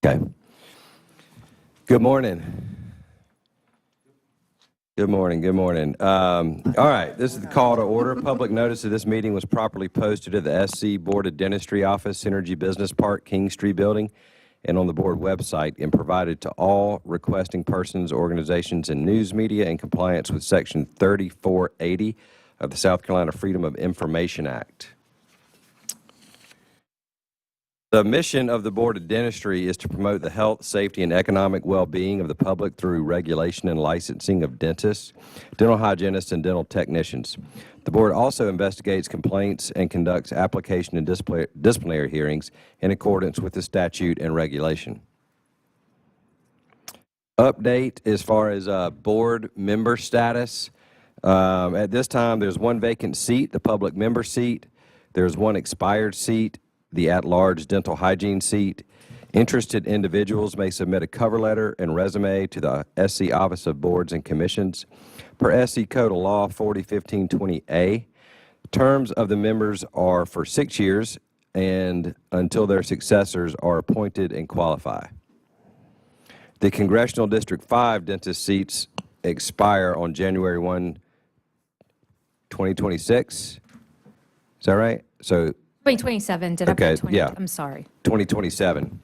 Okay. Good morning. Good morning. Good morning. All right. This is the call to order. Public notice of this meeting was properly posted at the SC Board of Dentistry Office, Synergy Business Park, King Street Building, and on the board website, and provided to all requesting persons, organizations, and news media in compliance with Section 3480 of the South Carolina Freedom of Information Act. The mission of the Board of Dentistry is to promote the health, safety, and economic well-being of the public through regulation and licensing of dentists, dental hygienists, and dental technicians. The Board also investigates complaints and conducts application and disciplinary hearings in accordance with the statute and regulation. Update as far as board member status. At this time, there's one vacant seat, the public member seat. There's one expired seat, the at-large dental hygiene seat. Interested individuals may submit a cover letter and resume to the SC Office of Boards and Commissions per SC Code of Law 401520A. Terms of the members are for 6 years and until their successors are appointed and qualify. The Congressional District 5 dentist seats expire on January 1, 2026. Is that right? So 2027, did I Okay, put 20? yeah. I'm sorry. 2027.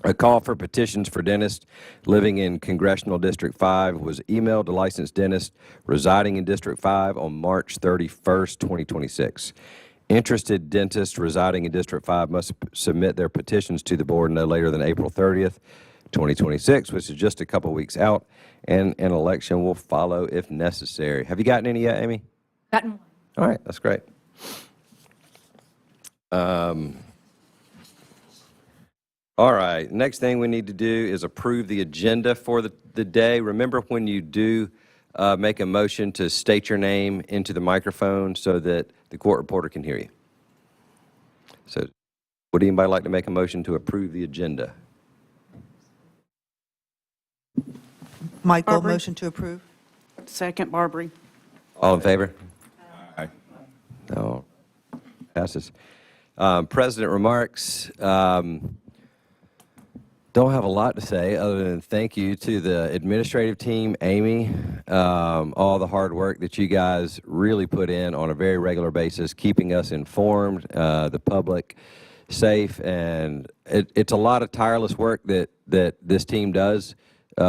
A call for petitions for dentists living in Congressional District 5 was emailed to licensed dentists residing in District 5 on March 31st, 2026. Interested dentists residing in District 5 must submit their petitions to the board no later than April 30th, 2026, which is just a couple weeks out, and an election will follow if necessary. Have you gotten any yet, Amy? Gotten one. All right, that's great. All right, next thing we need to do is approve the agenda for the day. Remember, when you do make a motion, to state your name into the microphone so that the court reporter can hear you. So would anybody like to make a motion to approve the agenda? Michael, Barbary. motion to approve. Second, Barbary. All in favor? Aye. No. Passes. President remarks. Don't have a lot to say other than thank you to the administrative team, Amy, all the hard work that you guys really put in on a very regular basis, keeping us informed, the public safe, and it's a lot of tireless work that this team does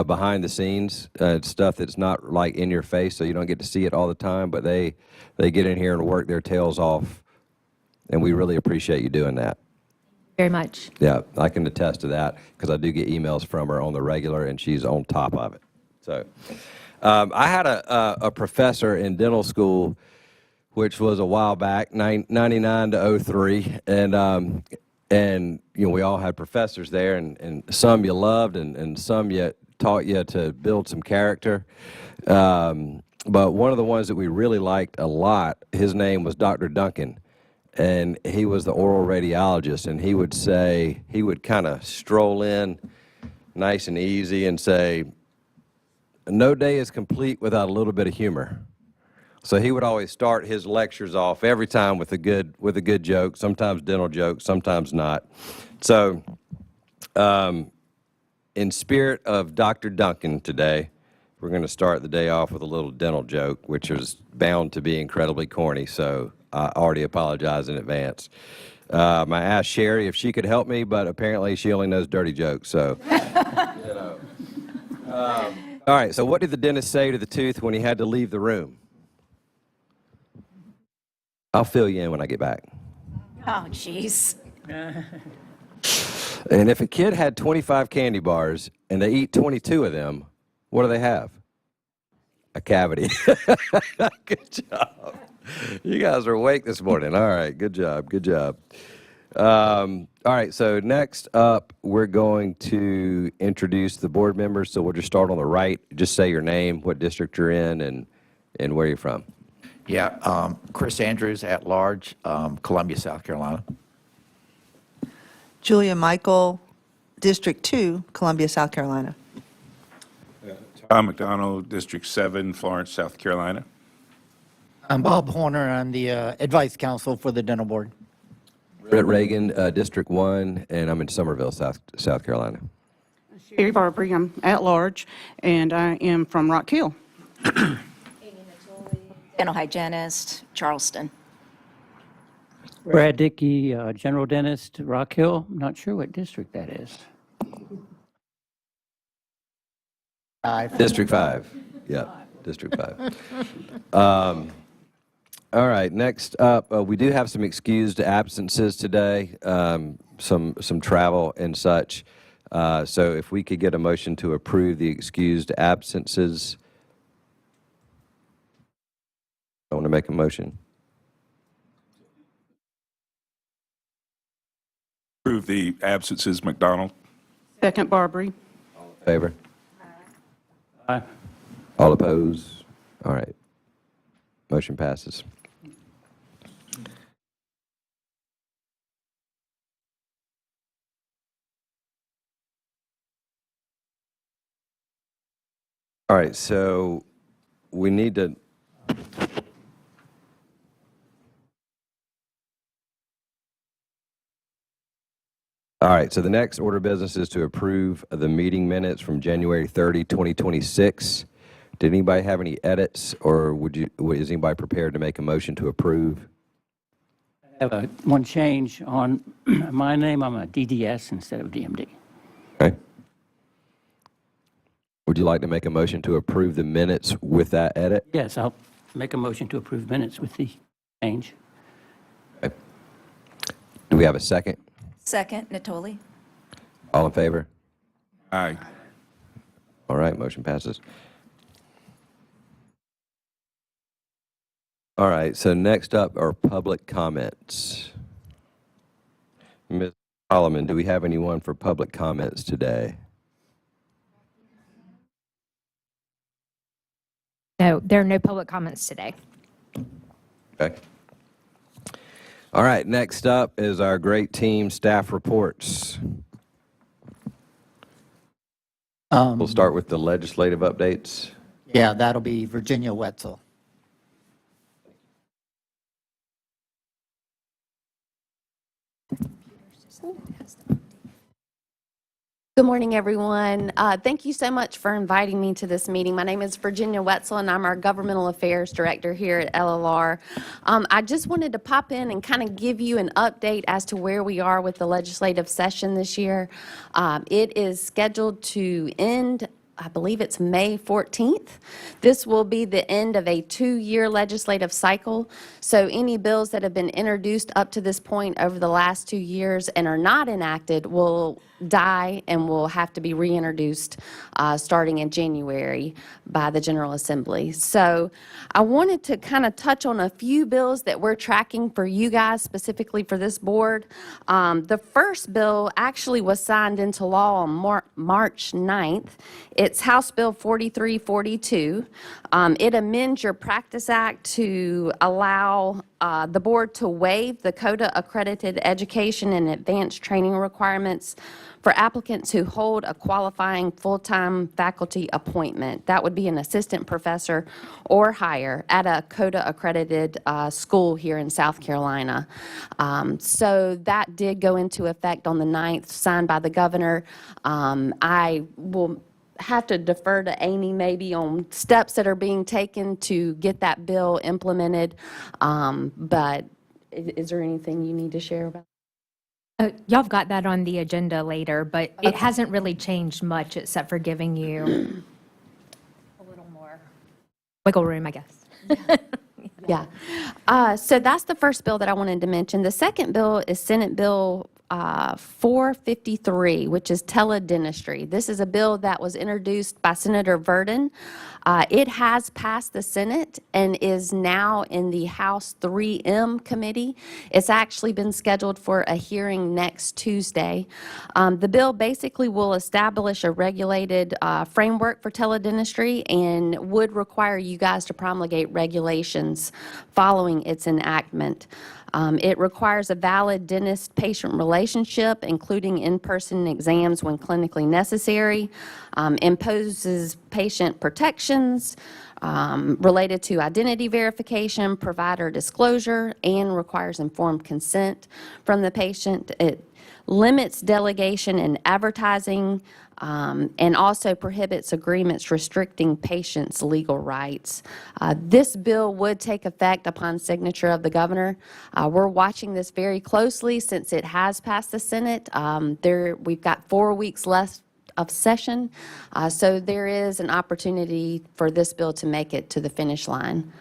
behind the scenes. It's stuff that's not like in your face, so you don't get to see it all the time, but they get in here and work their tails off, and we really appreciate you doing that. Very much. Yeah, I can attest to that because I do get emails from her on the regular, and she's on top of it. So I had a professor in dental school, which was a while back, 99 to 03, and you know, we all had professors there, and some you loved, and some you taught you to build some character. But one of the ones that we really liked a lot, his name was Dr. Duncan. And he was the oral radiologist, and he would say, he would kind of stroll in nice and easy and say, no day is complete without a little bit of humor. So he would always start his lectures off every time with a good joke, sometimes dental joke, sometimes not. So in spirit of Dr. Duncan today, we're going to start the day off with a little dental joke, which is bound to be incredibly corny, so I already apologize in advance. I asked Sherry if she could help me, but apparently she only knows dirty jokes, so, you know. All right, so what did the dentist say to the tooth when he had to leave the room? I'll fill you in when I get back. Oh, jeez. And if a kid had 25 candy bars and they eat 22 of them, what do they have? A cavity. Good job. You guys are awake this morning. All right, good job, good job. All right, so next up, we're going to introduce the board members. So we'll just start on the right. Just say your name, what district you're in, and where you're from. Yeah, Chris Andrews, at large, Columbia, South Carolina. Julia Michael, District 2, Columbia, South Carolina. Tom McDonald, District 7, Florence, South Carolina. I'm Bob Horner. I'm the advice counsel for the dental board. Brett Reagan, District 1, and I'm in Summerville, South Carolina. Sherry Barbary, I'm at large, and I am from Rock Hill. Dental hygienist, Charleston. Brad Dickey, general dentist, Rock Hill. I'm not sure what district that is. District 5. Yeah, District 5. All right, next up, we do have some excused absences today, some travel and such. So if we could get a motion to approve the excused absences. I want to make a motion. Approve the absences, McDonald. Second, Barbary. Favor? Aye. All opposed? All right. Motion passes. All right, so we need to, all right, so the next order of business is to approve the meeting minutes from January 30, 2026. Did anybody have any edits, or is anybody prepared to make a motion to approve? I have one change on my name. I'm a DDS instead of DMD. Okay. Would you like to make a motion to approve the minutes with that edit? Yes, I'll make a motion to approve minutes with the change. Okay. Do we have a second? Second, Natoli. All in favor? Aye. All right, motion passes. All right, so next up are public comments. Ms. Solomon, do we have anyone for public comments today? No, there are no public comments today. Okay. All right, next up is our great team staff reports. We'll start with the legislative updates. Yeah, that'll be Virginia Wetzel. Good morning, everyone. Thank you so much for inviting me to this meeting. My name is Virginia Wetzel, and I'm our Governmental Affairs Director here at LLR. I just wanted to pop in and kind of give you an update as to where we are with the legislative session this year. It is scheduled to end, I believe it's May 14th. This will be the end of a 2-year legislative cycle. So any bills that have been introduced up to this point over the last 2 years and are not enacted will die and will have to be reintroduced starting in January by the General Assembly. So I wanted to kind of touch on a few bills that we're tracking for you guys, specifically for this board. The first bill actually was signed into law on March 9th. It's House Bill 4342. It amends your Practice Act to allow the board to waive the CODA accredited education and advanced training requirements for applicants who hold a qualifying full-time faculty appointment. That would be an assistant professor or higher at a CODA accredited school here in South Carolina. So that did go into effect on the 9th, signed by the governor. I will have to defer to Amy maybe on steps that are being taken to get that bill implemented. But is there anything you need to share about? Y'all have got that on the agenda later, but it hasn't really changed much except for giving you a little more wiggle room, I guess. Yeah. So that's the first bill that I wanted to mention. The second bill is Senate Bill 453, which is teledentistry. This is a bill that was introduced by Senator Verdon. It has passed the Senate and is now in the House 3M committee. It's actually been scheduled for a hearing next Tuesday. The bill basically will establish a regulated framework for teledentistry and would require you guys to promulgate regulations following its enactment. It requires a valid dentist-patient relationship, including in-person exams when clinically necessary, imposes patient protections related to identity verification, provider disclosure, and requires informed consent from the patient. It limits delegation and advertising, and also prohibits agreements restricting patients' legal rights. This bill would take effect upon signature of the governor. We're watching this very closely since it has passed the Senate. We've got 4 weeks left of session, so there is an opportunity for this bill to make it to the finish line.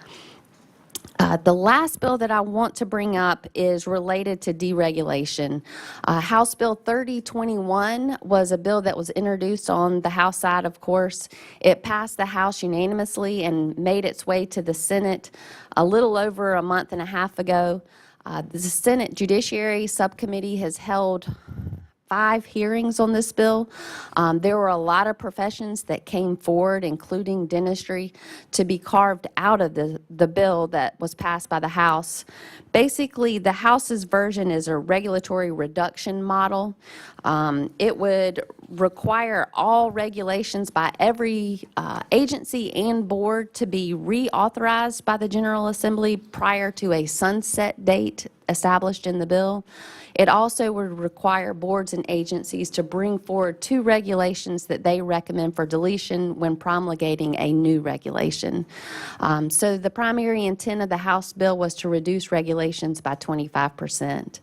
The last bill that I want to bring up is related to deregulation. House Bill 3021 was a bill that was introduced on the House side, of course. It passed the House unanimously and made its way to the Senate a little over a month and a half ago. The Senate Judiciary Subcommittee has held 5 hearings on this bill. There were a lot of professions that came forward, including dentistry, to be carved out of the bill that was passed by the House. Basically, the House's version is a regulatory reduction model. It would require all regulations by every agency and board to be reauthorized by the General Assembly prior to a sunset date established in the bill. It also would require boards and agencies to bring forward 2 regulations that they recommend for deletion when promulgating a new regulation. So the primary intent of the House bill was to reduce regulations by 25%.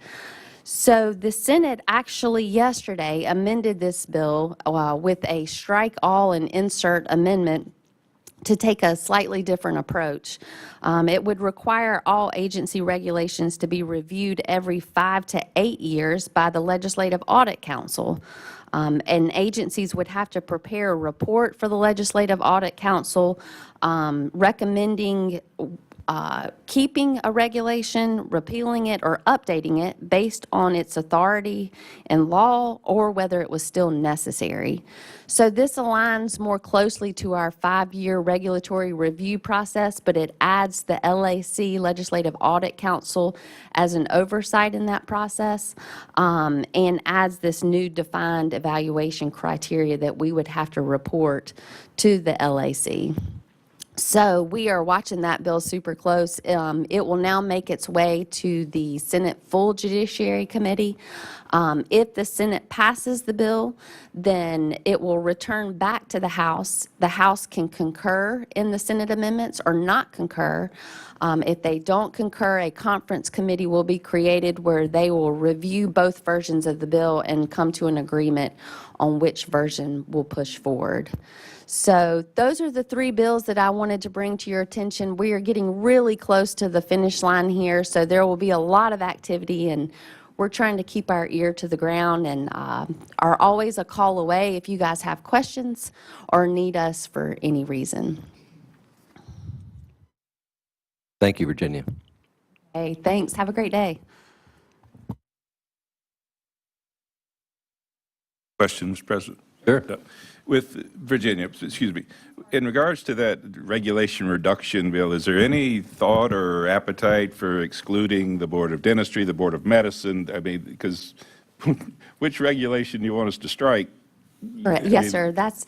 So the Senate actually yesterday amended this bill with a strike all and insert amendment to take a slightly different approach. It would require all agency regulations to be reviewed every 5 to 8 years by the Legislative Audit Council. And agencies would have to prepare a report for the Legislative Audit Council recommending keeping a regulation, repealing it, or updating it based on its authority and law, or whether it was still necessary. So this aligns more closely to our 5-year regulatory review process, but it adds the LAC, Legislative Audit Council, as an oversight in that process, and adds this new defined evaluation criteria that we would have to report to the LAC. So we are watching that bill super close. It will now make its way to the Senate Full Judiciary Committee. If the Senate passes the bill, then it will return back to the House. The House can concur in the Senate amendments or not concur. If they don't concur, a conference committee will be created where they will review both versions of the bill and come to an agreement on which version will push forward. So those are the 3 bills that I wanted to bring to your attention. We are getting really close to the finish line here, so there will be a lot of activity, and we're trying to keep our ear to the ground and are always a call away if you guys have questions or need us for any reason. Thank you, Virginia. Hey, thanks. Have a great day. Question, Mr. President. Sure. With Virginia, excuse me, in regards to that regulation reduction bill, is there any thought or appetite for excluding the Board of Dentistry, the Board of Medicine? I mean, because which regulation do you want us to strike? Correct. Yes, sir. That's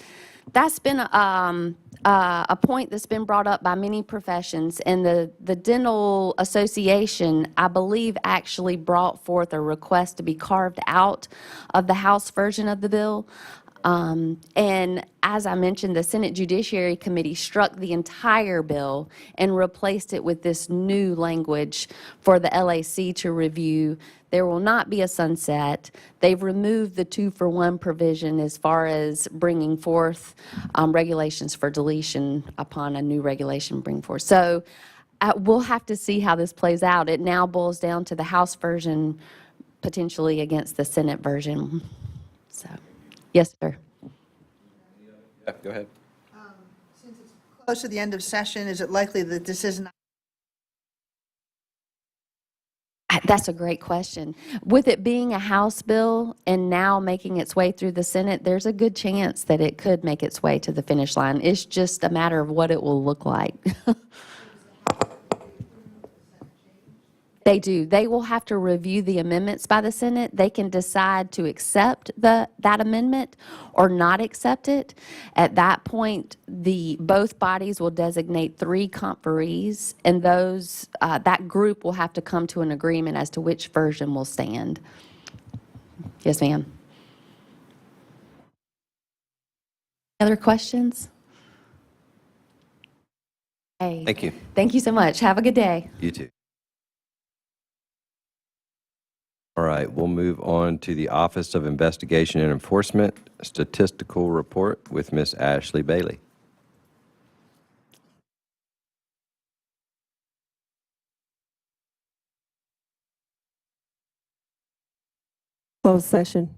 been a point that's been brought up by many professions, and the Dental Association, I believe, actually brought forth a request to be carved out of the House version of the bill. And as I mentioned, the Senate Judiciary Committee struck the entire bill and replaced it with this new language for the LAC to review. There will not be a sunset. They've removed the 2-for-1 provision as far as bringing forth regulations for deletion upon a new regulation bring forth. So we'll have to see how this plays out. It now boils down to the House version potentially against the Senate version. So, yes, sir. Yeah, go ahead. Close to the end of session, is it likely that this is not? That's a great question. With it being a House bill and now making its way through the Senate, there's a good chance that it could make its way to the finish line. It's just a matter of what it will look like. They do. They will have to review the amendments by the Senate. They can decide to accept that amendment or not accept it. At that point, both bodies will designate 3 conferees, and that group will have to come to an agreement as to which version will stand. Yes, ma'am. Other questions? Hey. Thank you. Thank you so much. Have a good day. You too. All right, we'll move on to the Office of Investigation and Enforcement Statistical Report with Miss Ashley Bailey. Closed session.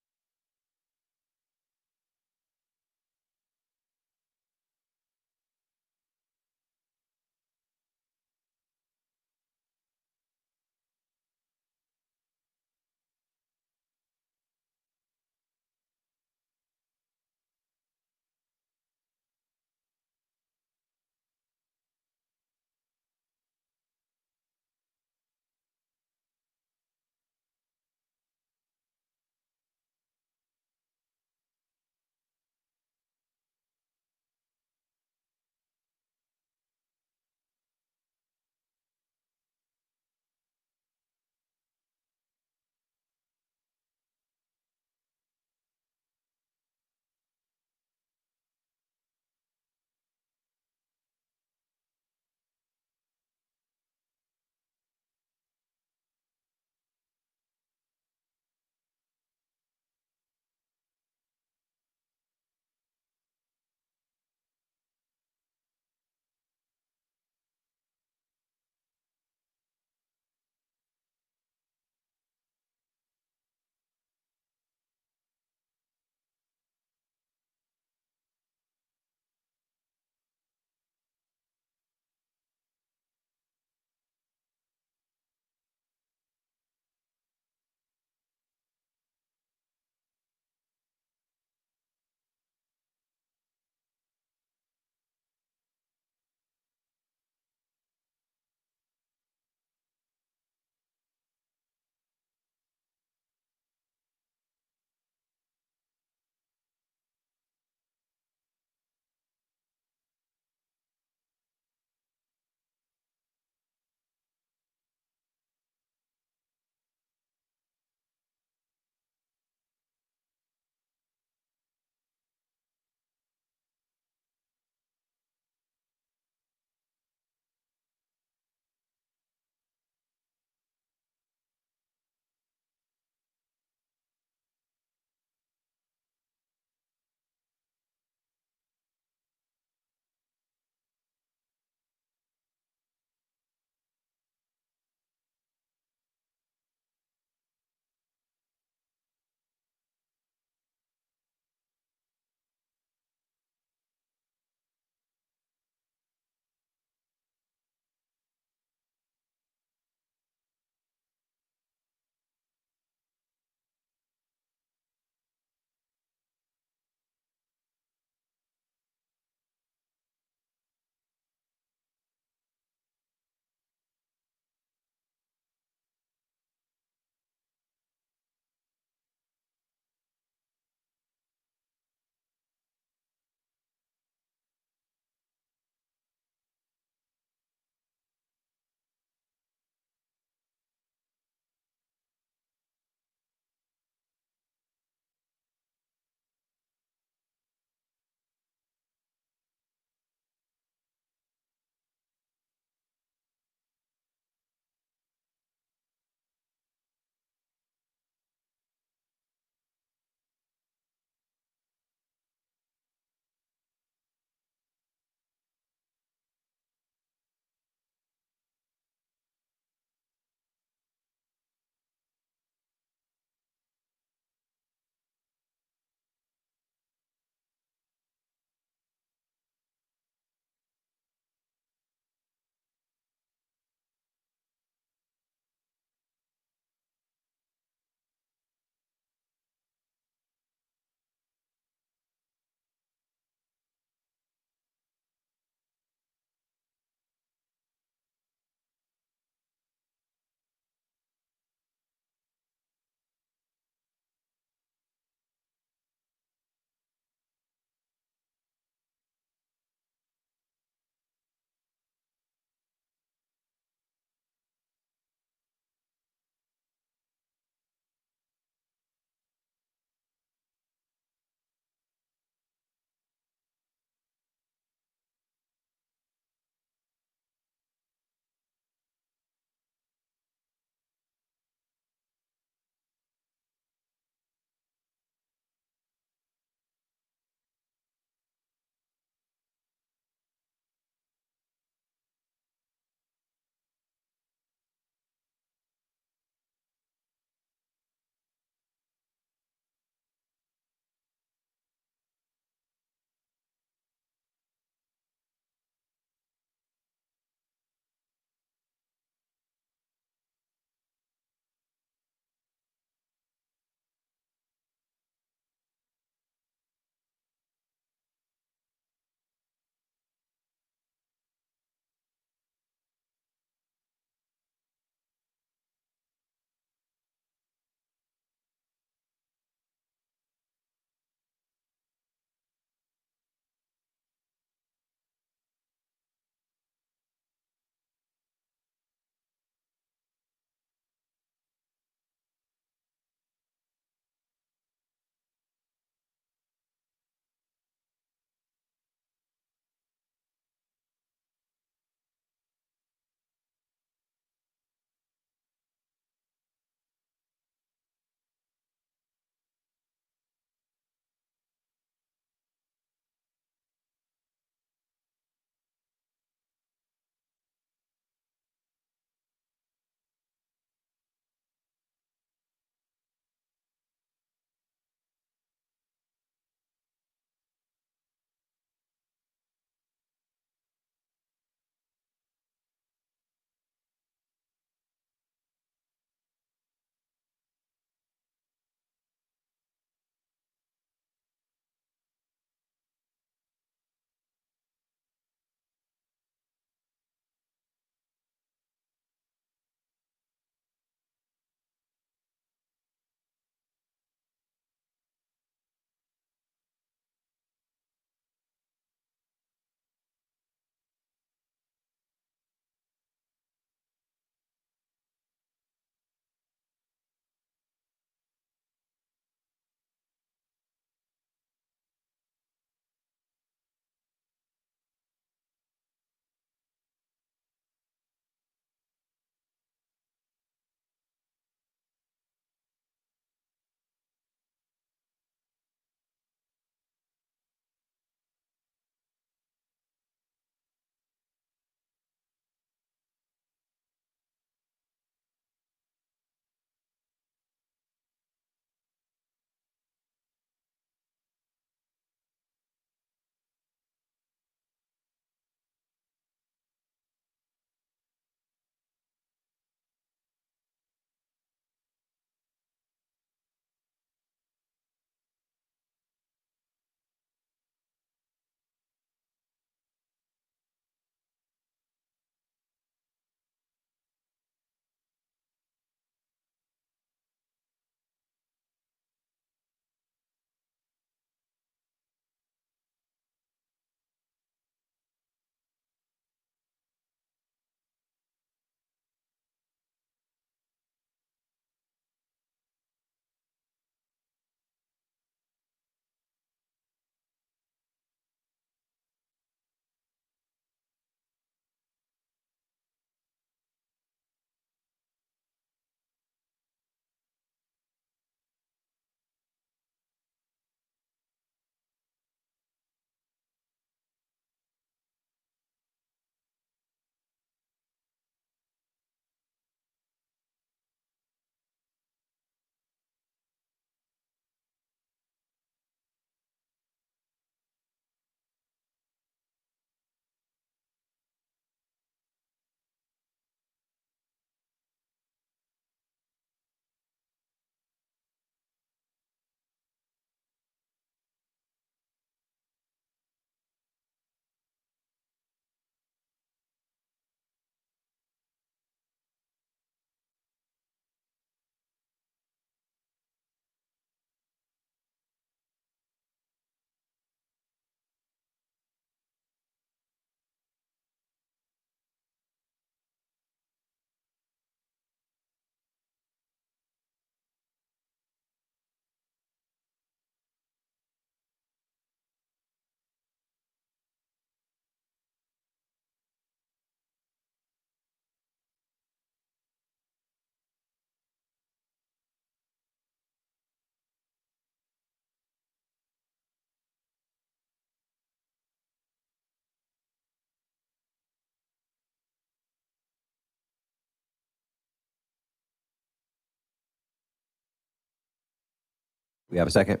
We have a second?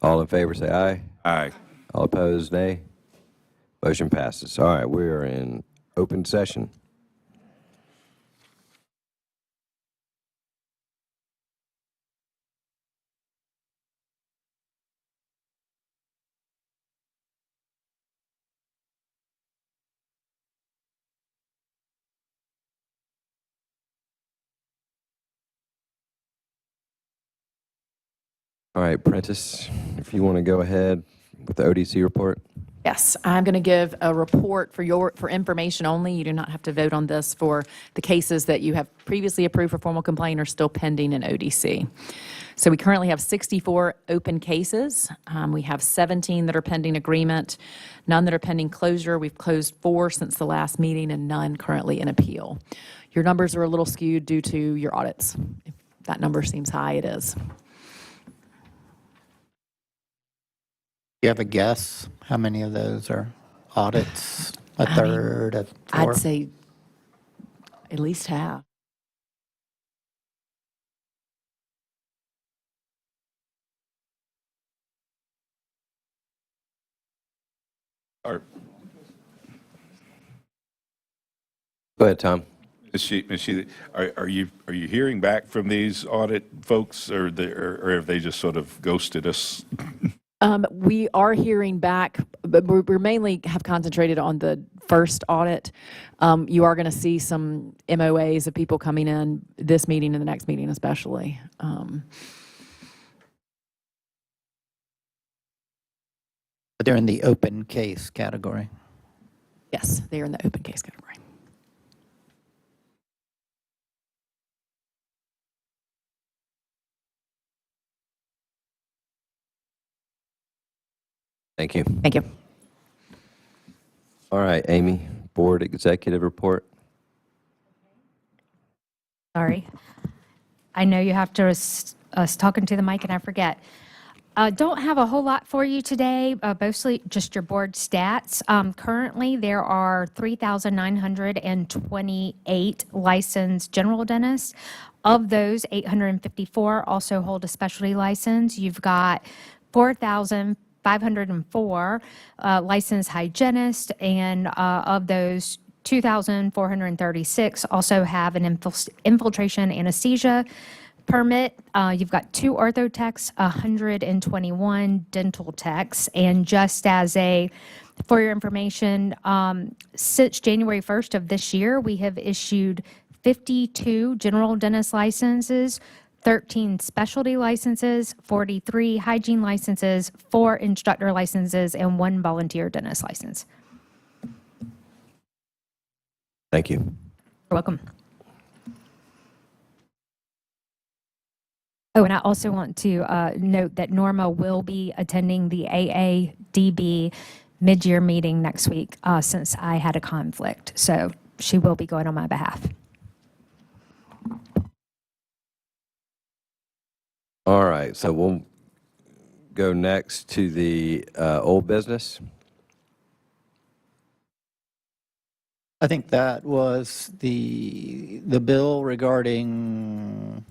All in favor, say aye. Aye. All opposed, nay. Motion passes. All right, we are in open session. All right, Prentice, if you want to go ahead with the ODC report. Yes, I'm going to give a report for information only. You do not have to vote on this for the cases that you have previously approved for formal complaint or still pending in ODC. So we currently have 64 open cases. We have 17 that are pending agreement, none that are pending closure. We've closed 4 since the last meeting and none currently in appeal. Your numbers are a little skewed due to your audits. If that number seems high, it is. Do you have a guess how many of those are audits? A third, a I'd fourth? say at least half. Are Go ahead, Tom. Ms. Shealy, are you hearing back from these audit folks, or or have they just sort of ghosted us? We are hearing back, but we're mainly have concentrated on the first audit. You are going to see some MOAs of people coming in this meeting and the next meeting especially. But they're in the open case category. Yes, they are in the open case category. Thank you. Thank you. All right, Amy, board executive report. Sorry. I know you have to, us talking to the mic and I forget. Don't have a whole lot for you today, mostly just your board stats. Currently, there are 3,928 licensed general dentists. Of those, 854 also hold a specialty license. You've got 4,504 licensed hygienists, and of those, 2,436 also have an infiltration anesthesia permit. You've got 2 ortho techs, 121 dental techs, and just as for your information, since January 1st of this year, we have issued 52 general dentist licenses, 13 specialty licenses, 43 hygiene licenses, 4 instructor licenses, and 1 volunteer dentist license. Thank you. You're welcome. Oh, and I also want to note that Norma will be attending the AADB mid-year meeting next week since I had a conflict. So she will be going on my behalf. All right, so we'll go next to the old business. I think that was the bill regarding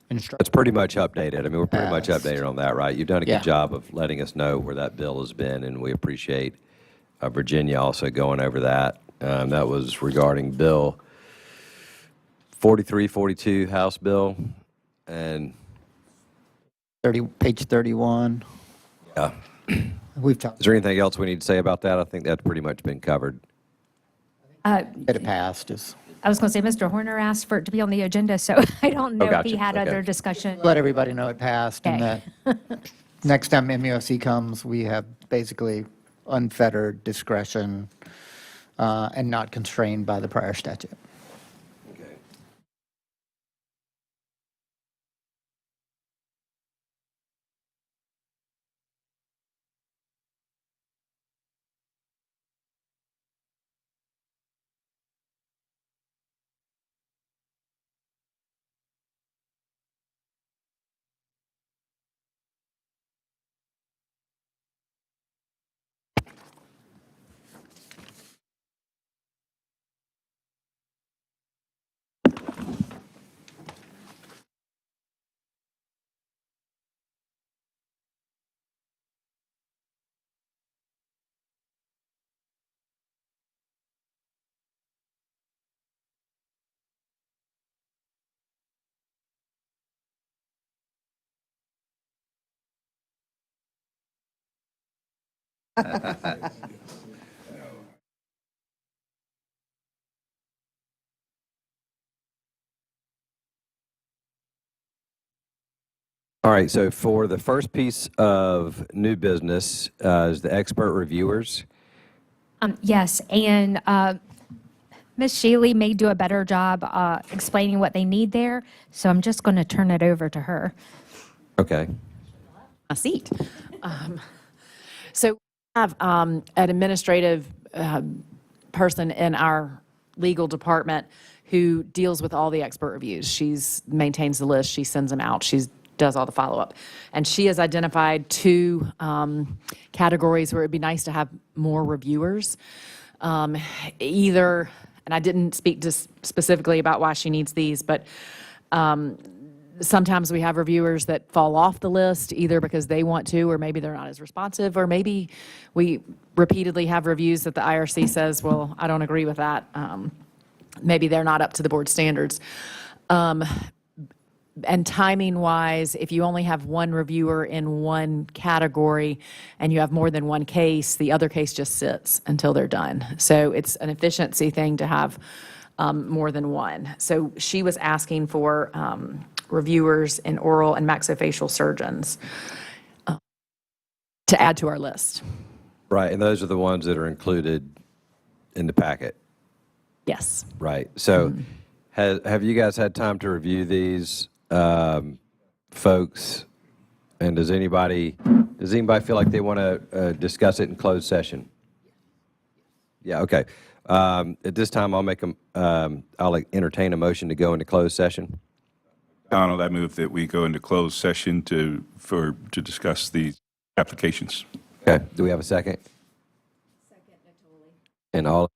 instruction. It's pretty much updated. I mean, we're pretty much Passed. updated on that, right? You've done a Yeah. good job of letting us know where that bill has been, and we appreciate Virginia also going over that. That was regarding Bill 4342, House Bill, and 30, page 31. yeah. We've talked, Is there anything else we need to say about that? I think that's pretty much been covered. it passed. I was going to say, Mr. Horner asked for it to be on the agenda, so I don't know if he gotcha. had Okay. other discussion. Let everybody know it passed and Okay. that next time MUSC comes, we have basically unfettered discretion and not constrained by the prior statute. All right, so for the first piece of new business is the expert reviewers. Yes, and Ms. Shealy may do a better job explaining what they need there, so I'm just going to turn it over to her. Okay. A seat. So we have an administrative person in our legal department who deals with all the expert reviews. She's maintains the list, she sends them out, she does all the follow-up. And she has identified two categories where it'd be nice to have more reviewers. Either, and I didn't speak to specifically about why she needs these, but sometimes we have reviewers that fall off the list either because they want to, or maybe they're not as responsive, or maybe we repeatedly have reviews that the IRC says, well, I don't agree with that. Maybe they're not up to the board standards. And timing-wise, if you only have one reviewer in one category and you have more than one case, the other case just sits until they're done. So it's an efficiency thing to have more than one. So she was asking for reviewers in oral and maxillofacial surgeons to add to our list. Right, and those are the ones that are included in the packet. Yes. Right. So have you guys had time to review these, folks? And does anybody feel like they want to discuss it in closed session? Yeah, okay. At this time, I'll entertain a motion to go into closed session. Donald, I move that we go into closed session to discuss these applications. Okay. Do we have a second? Second, Natoli. And all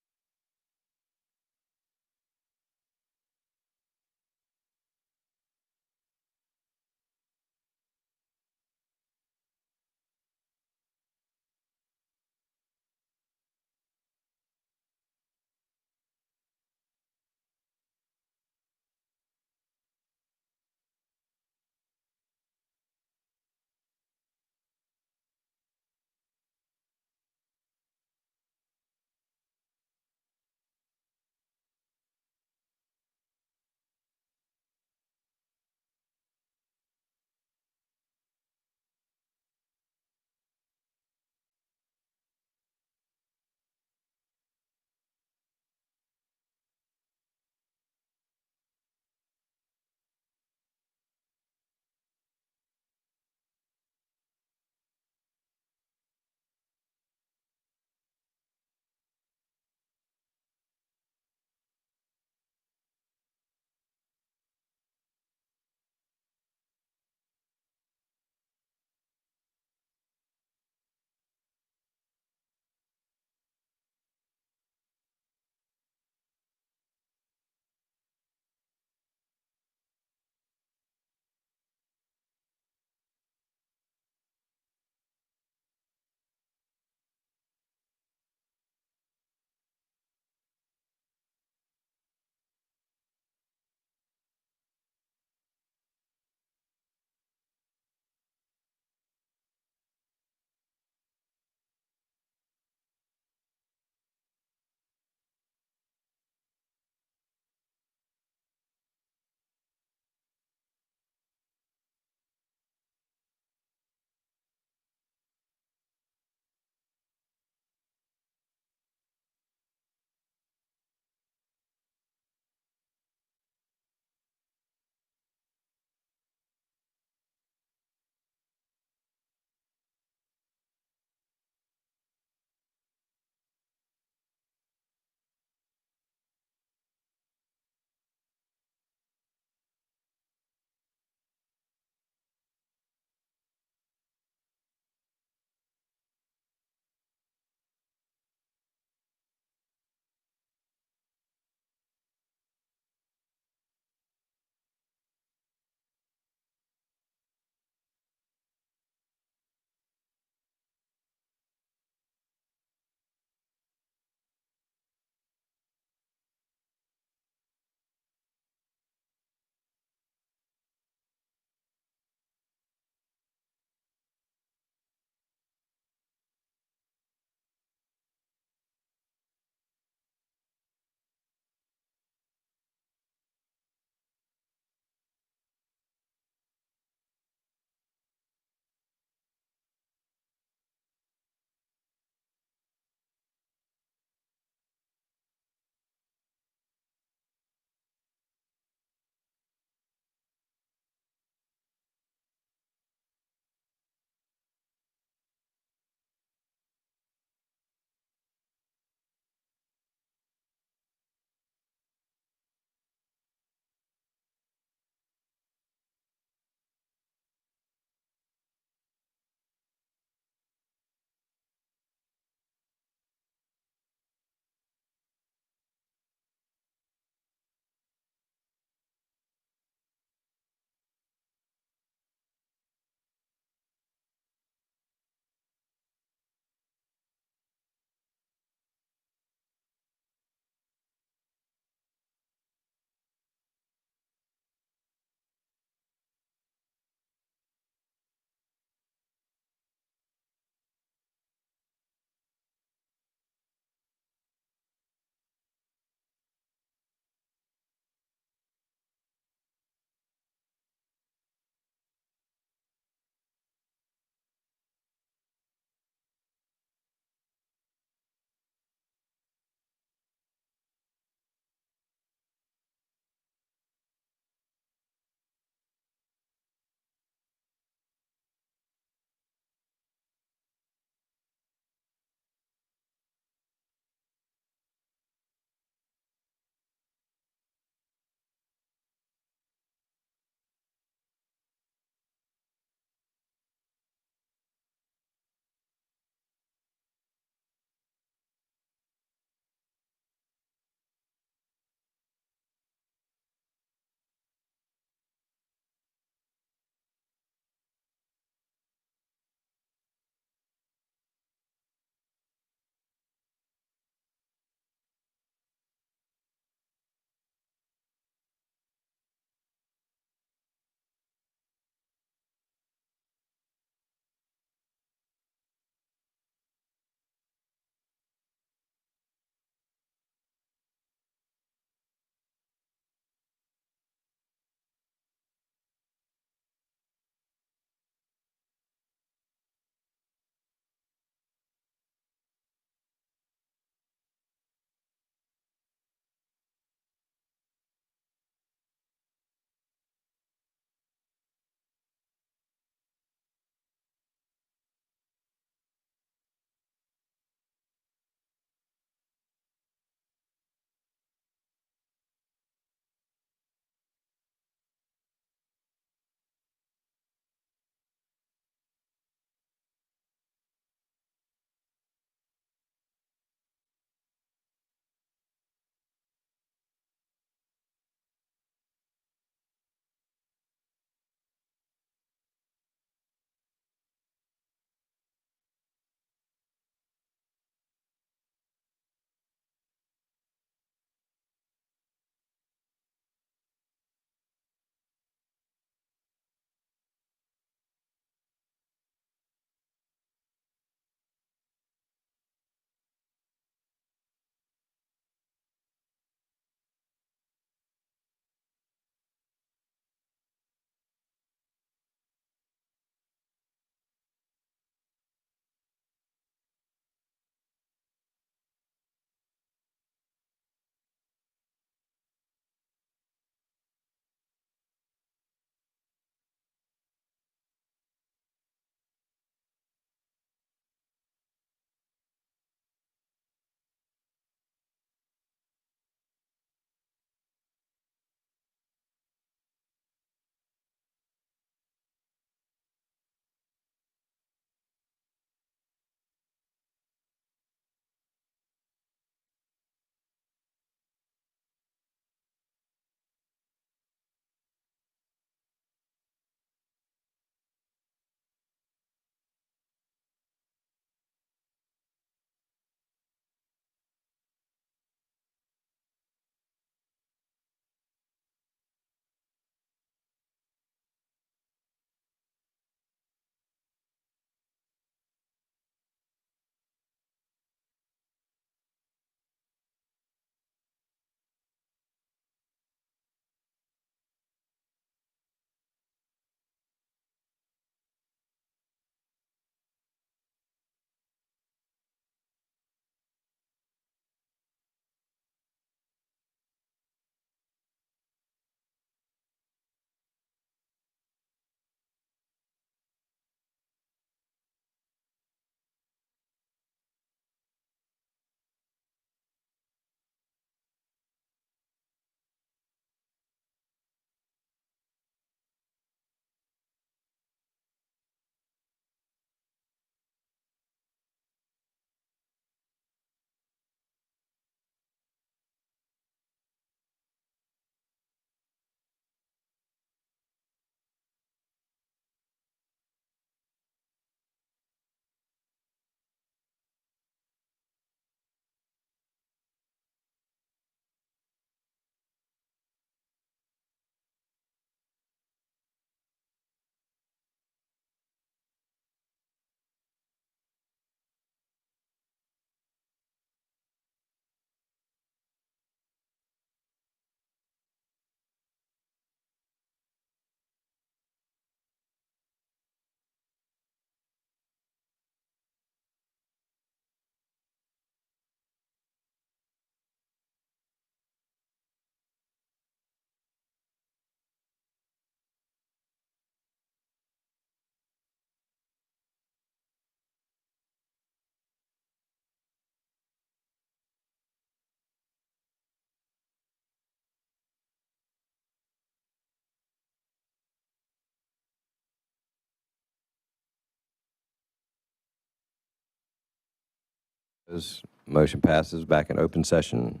Motion passes. Back in open session.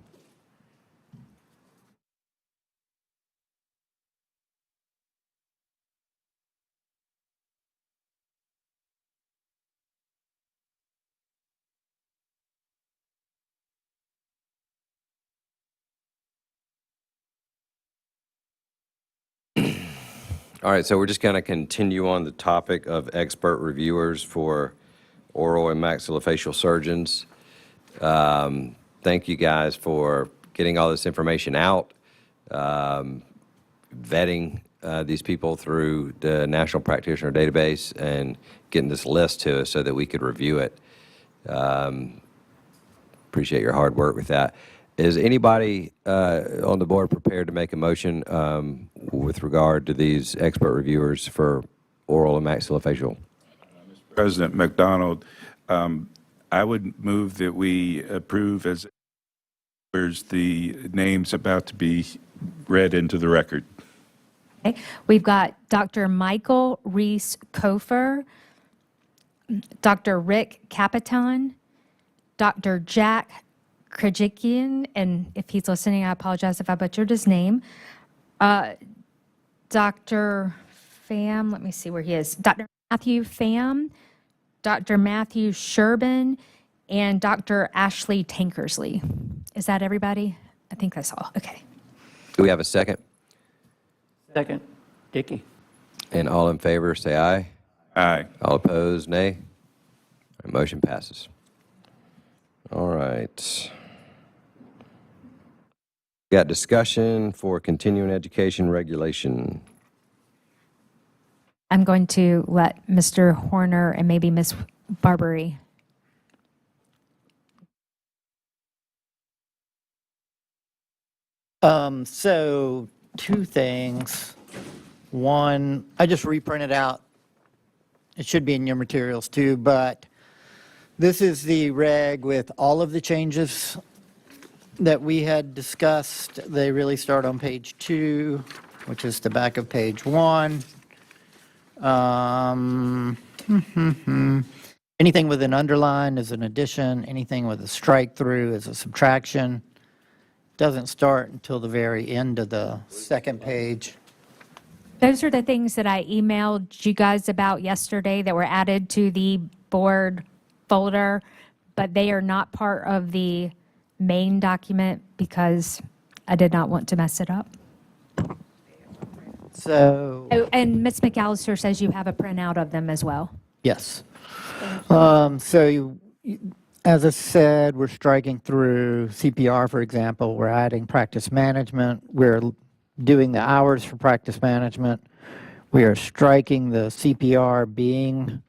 All right, so we're just going to continue on the topic of expert reviewers for oral and maxillofacial surgeons. Thank you guys for getting all this information out, vetting these people through the National Practitioner Database, and getting this list to us so that we could review it. Appreciate your hard work with that. Is anybody on the board prepared to make a motion with regard to these expert reviewers for oral and maxillofacial? President McDonald, I would move that we approve as the names about to be read into the record. Okay. We've got Dr. Michael Reese-Kofer, Dr. Rick Capitan, Dr. Jack Krajikian, and if he's listening, I apologize if I butchered his name. Dr. Pham, let me see where he is. Dr. Matthew Pham, Dr. Matthew Sherbin, and Dr. Ashley Tankersley. Is that everybody? I think that's all. Okay. Do we have a second? Second, Dickey. And all in favor, say aye. Aye. All opposed, nay. All right, motion passes. All right. Got discussion for continuing education regulation. I'm going to let Mr. Horner and maybe Ms. Barbary. So two things. One, I just reprinted out. It should be in your materials too, but this is the reg with all of the changes that we had discussed. They really start on page 2, which is the back of page 1. Anything with an underline is an addition. Anything with a strike through is a subtraction. Doesn't start until the very end of the second page. Those are the things that I emailed you guys about yesterday that were added to the board folder, but they are not part of the main document because I did not want to mess it up. So, Oh, and Ms. McAllister says you have a printout of them as well. yes. As I said, we're striking through CPR, for example. We're adding practice management. We're doing the hours for practice management. We are striking the CPR being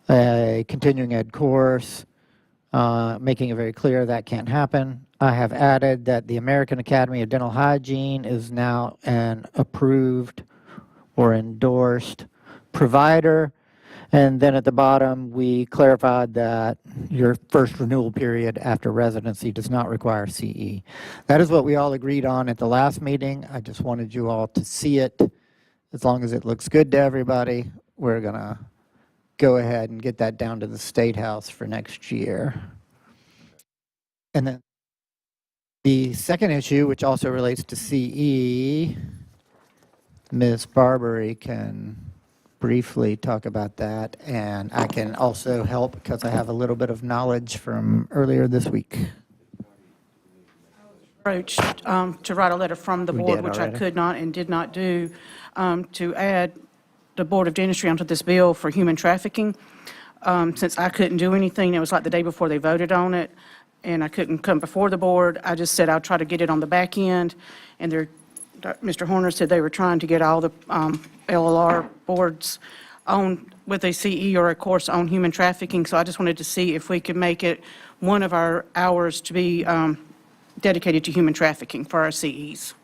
a continuing ed course, making it very clear that can't happen. I have added that the American Academy of Dental Hygiene is now an approved or endorsed provider. And then at the bottom, we clarified that your first renewal period after residency does not require CE. That is what we all agreed on at the last meeting. I just wanted you all to see it. As long as it looks good to everybody, we're going to go ahead and get that down to the State House for next year. And then the second issue, which also relates to CE, Ms. Barbary can briefly talk about that, and I can also help because I have a little bit of knowledge from earlier this week. Approached to write a letter from the We board, did which I already. could not and did not do, to add the Board of Dentistry onto this bill for human trafficking. Since I couldn't do anything, it was like the day before they voted on it, and I couldn't come before the board, I just said I'll try to get it on the back end, and Mr. Horner said they were trying to get all the LLR boards on with a CE or a course on human trafficking, so I just wanted to see if we could make it one of our hours to be dedicated to human trafficking for our CEs.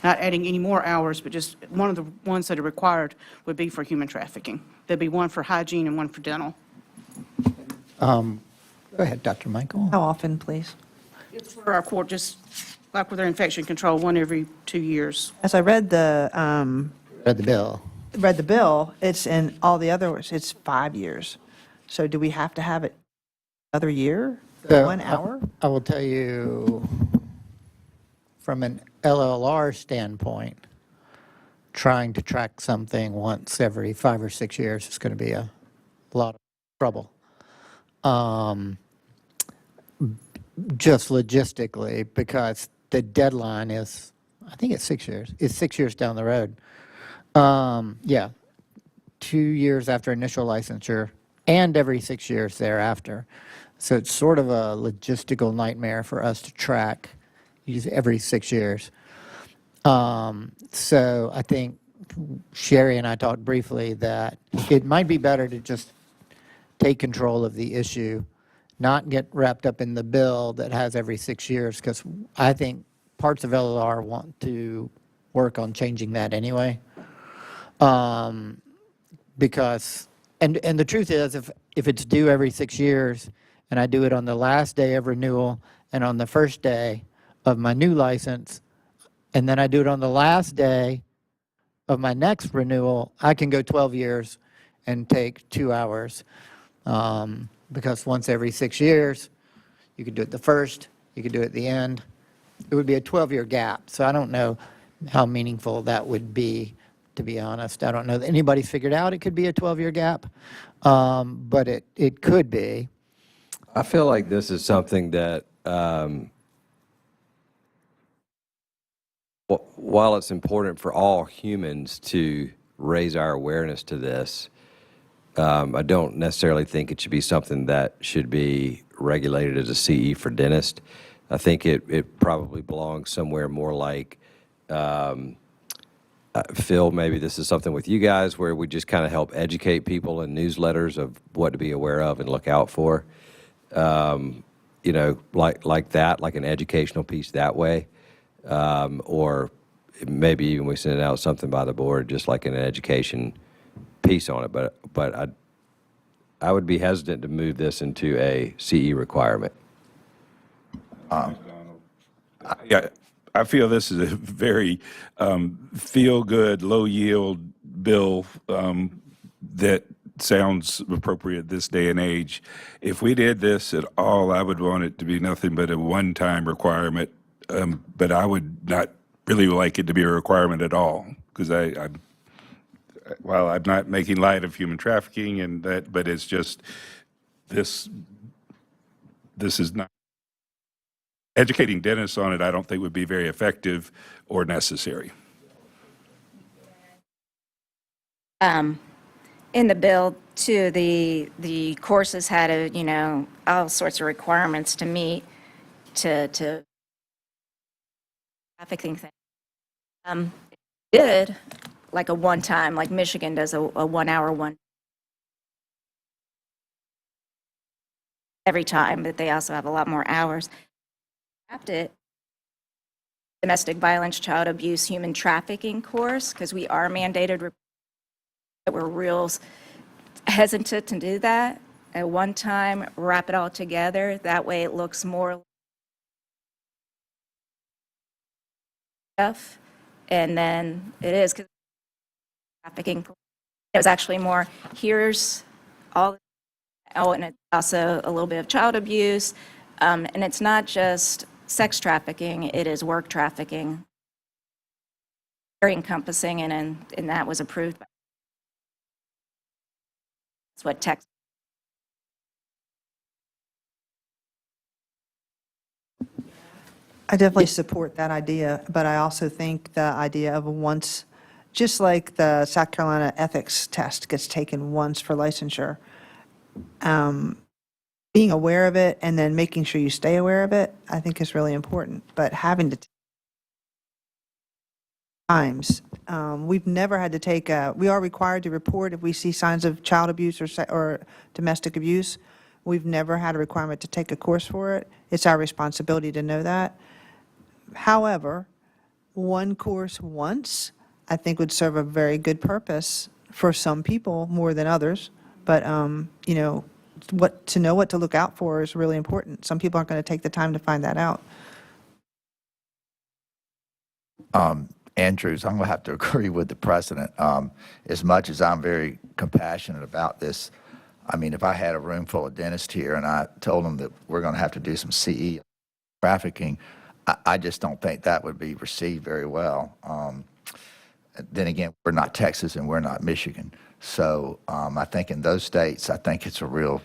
Not adding any more hours, but just one of the ones that are required would be for human trafficking. There'd be one for hygiene and one for dental. Go ahead, Dr. Michael. How often, please? It's for our court, just like with their infection control, one every 2 years. As I read the Read the bill. it's in all the others, it's 5 years. So do we have to have it another year? So, 1 hour? I will tell you, from an LLR standpoint, trying to track something once every 5 or 6 years is going to be a lot of trouble. Just logistically, because the deadline is, I think it's 6 years. It's 6 years down the road. Yeah, 2 years after initial licensure and every 6 years thereafter. So it's sort of a logistical nightmare for us to track every 6 years. So I think Sherry and I talked briefly that it might be better to just take control of the issue, not get wrapped up in the bill that has every 6 years, because I think parts of LLR want to work on changing that anyway. Because, and the truth is, if it's due every 6 years, and I do it on the last day of renewal and on the first day of my new license, and then I do it on the last day of my next renewal, I can go 12 years and take 2 hours. Because once every 6 years, you could do it the first, you could do it at the end. It would be a 12-year gap. So I don't know how meaningful that would be, to be honest. I don't know that anybody's figured out it could be a 12-year gap, but it could be. I feel like this is something that, while it's important for all humans to raise our awareness to this, I don't necessarily think it should be something that should be regulated as a CE for dentists. I think it probably belongs somewhere more like, Phil, maybe this is something with you guys where we just kind of help educate people in newsletters of what to be aware of and look out for. You know, like that, like an educational piece that way. Or maybe even we send out something by the board, just like an education piece on it. But I would be hesitant to move this into a CE requirement. Yeah, I feel this is a very feel-good, low-yield bill that sounds appropriate this day and age. If we did this at all, I would want it to be nothing but a one-time requirement, but I would not really like it to be a requirement at all, because while I'm not making light of human trafficking and that, but it's just, this is not, educating dentists on it, I don't think would be very effective or necessary. In the bill, too, the courses had all sorts of requirements to meet to trafficking things. Did like a one-time, like Michigan does a 1 hour one every time, but they also have a lot more hours. It domestic violence, child abuse, human trafficking course, because we are mandated. We're real hesitant to do that at one time, wrap it all together. That way it looks more stuff, and then it is, because trafficking, it was actually more, here's all, and it's also a little bit of child abuse, and it's not just sex trafficking, it is work trafficking. Very encompassing, and that was approved by, that's what Texas. I definitely support that idea, but I also think the idea of once, just like the South Carolina ethics test gets taken once for licensure, being aware of it and then making sure you stay aware of it, I think is really important. But having to times, we've never had to take we are required to report if we see signs of child abuse or domestic abuse. We've never had a requirement to take a course for it. It's our responsibility to know that. However, one course once, I think, would serve a very good purpose for some people more than others. But, you know, to know what to look out for is really important. Some people aren't going to take the time to find that out. Andrews, I'm going to have to agree with the president. As much as I'm very compassionate about this, I mean, if I had a room full of dentists here and I told them that we're going to have to do some CE trafficking, I just don't think that would be received very well. Then again, we're not Texas and we're not Michigan. So I think in those states, I think it's a real,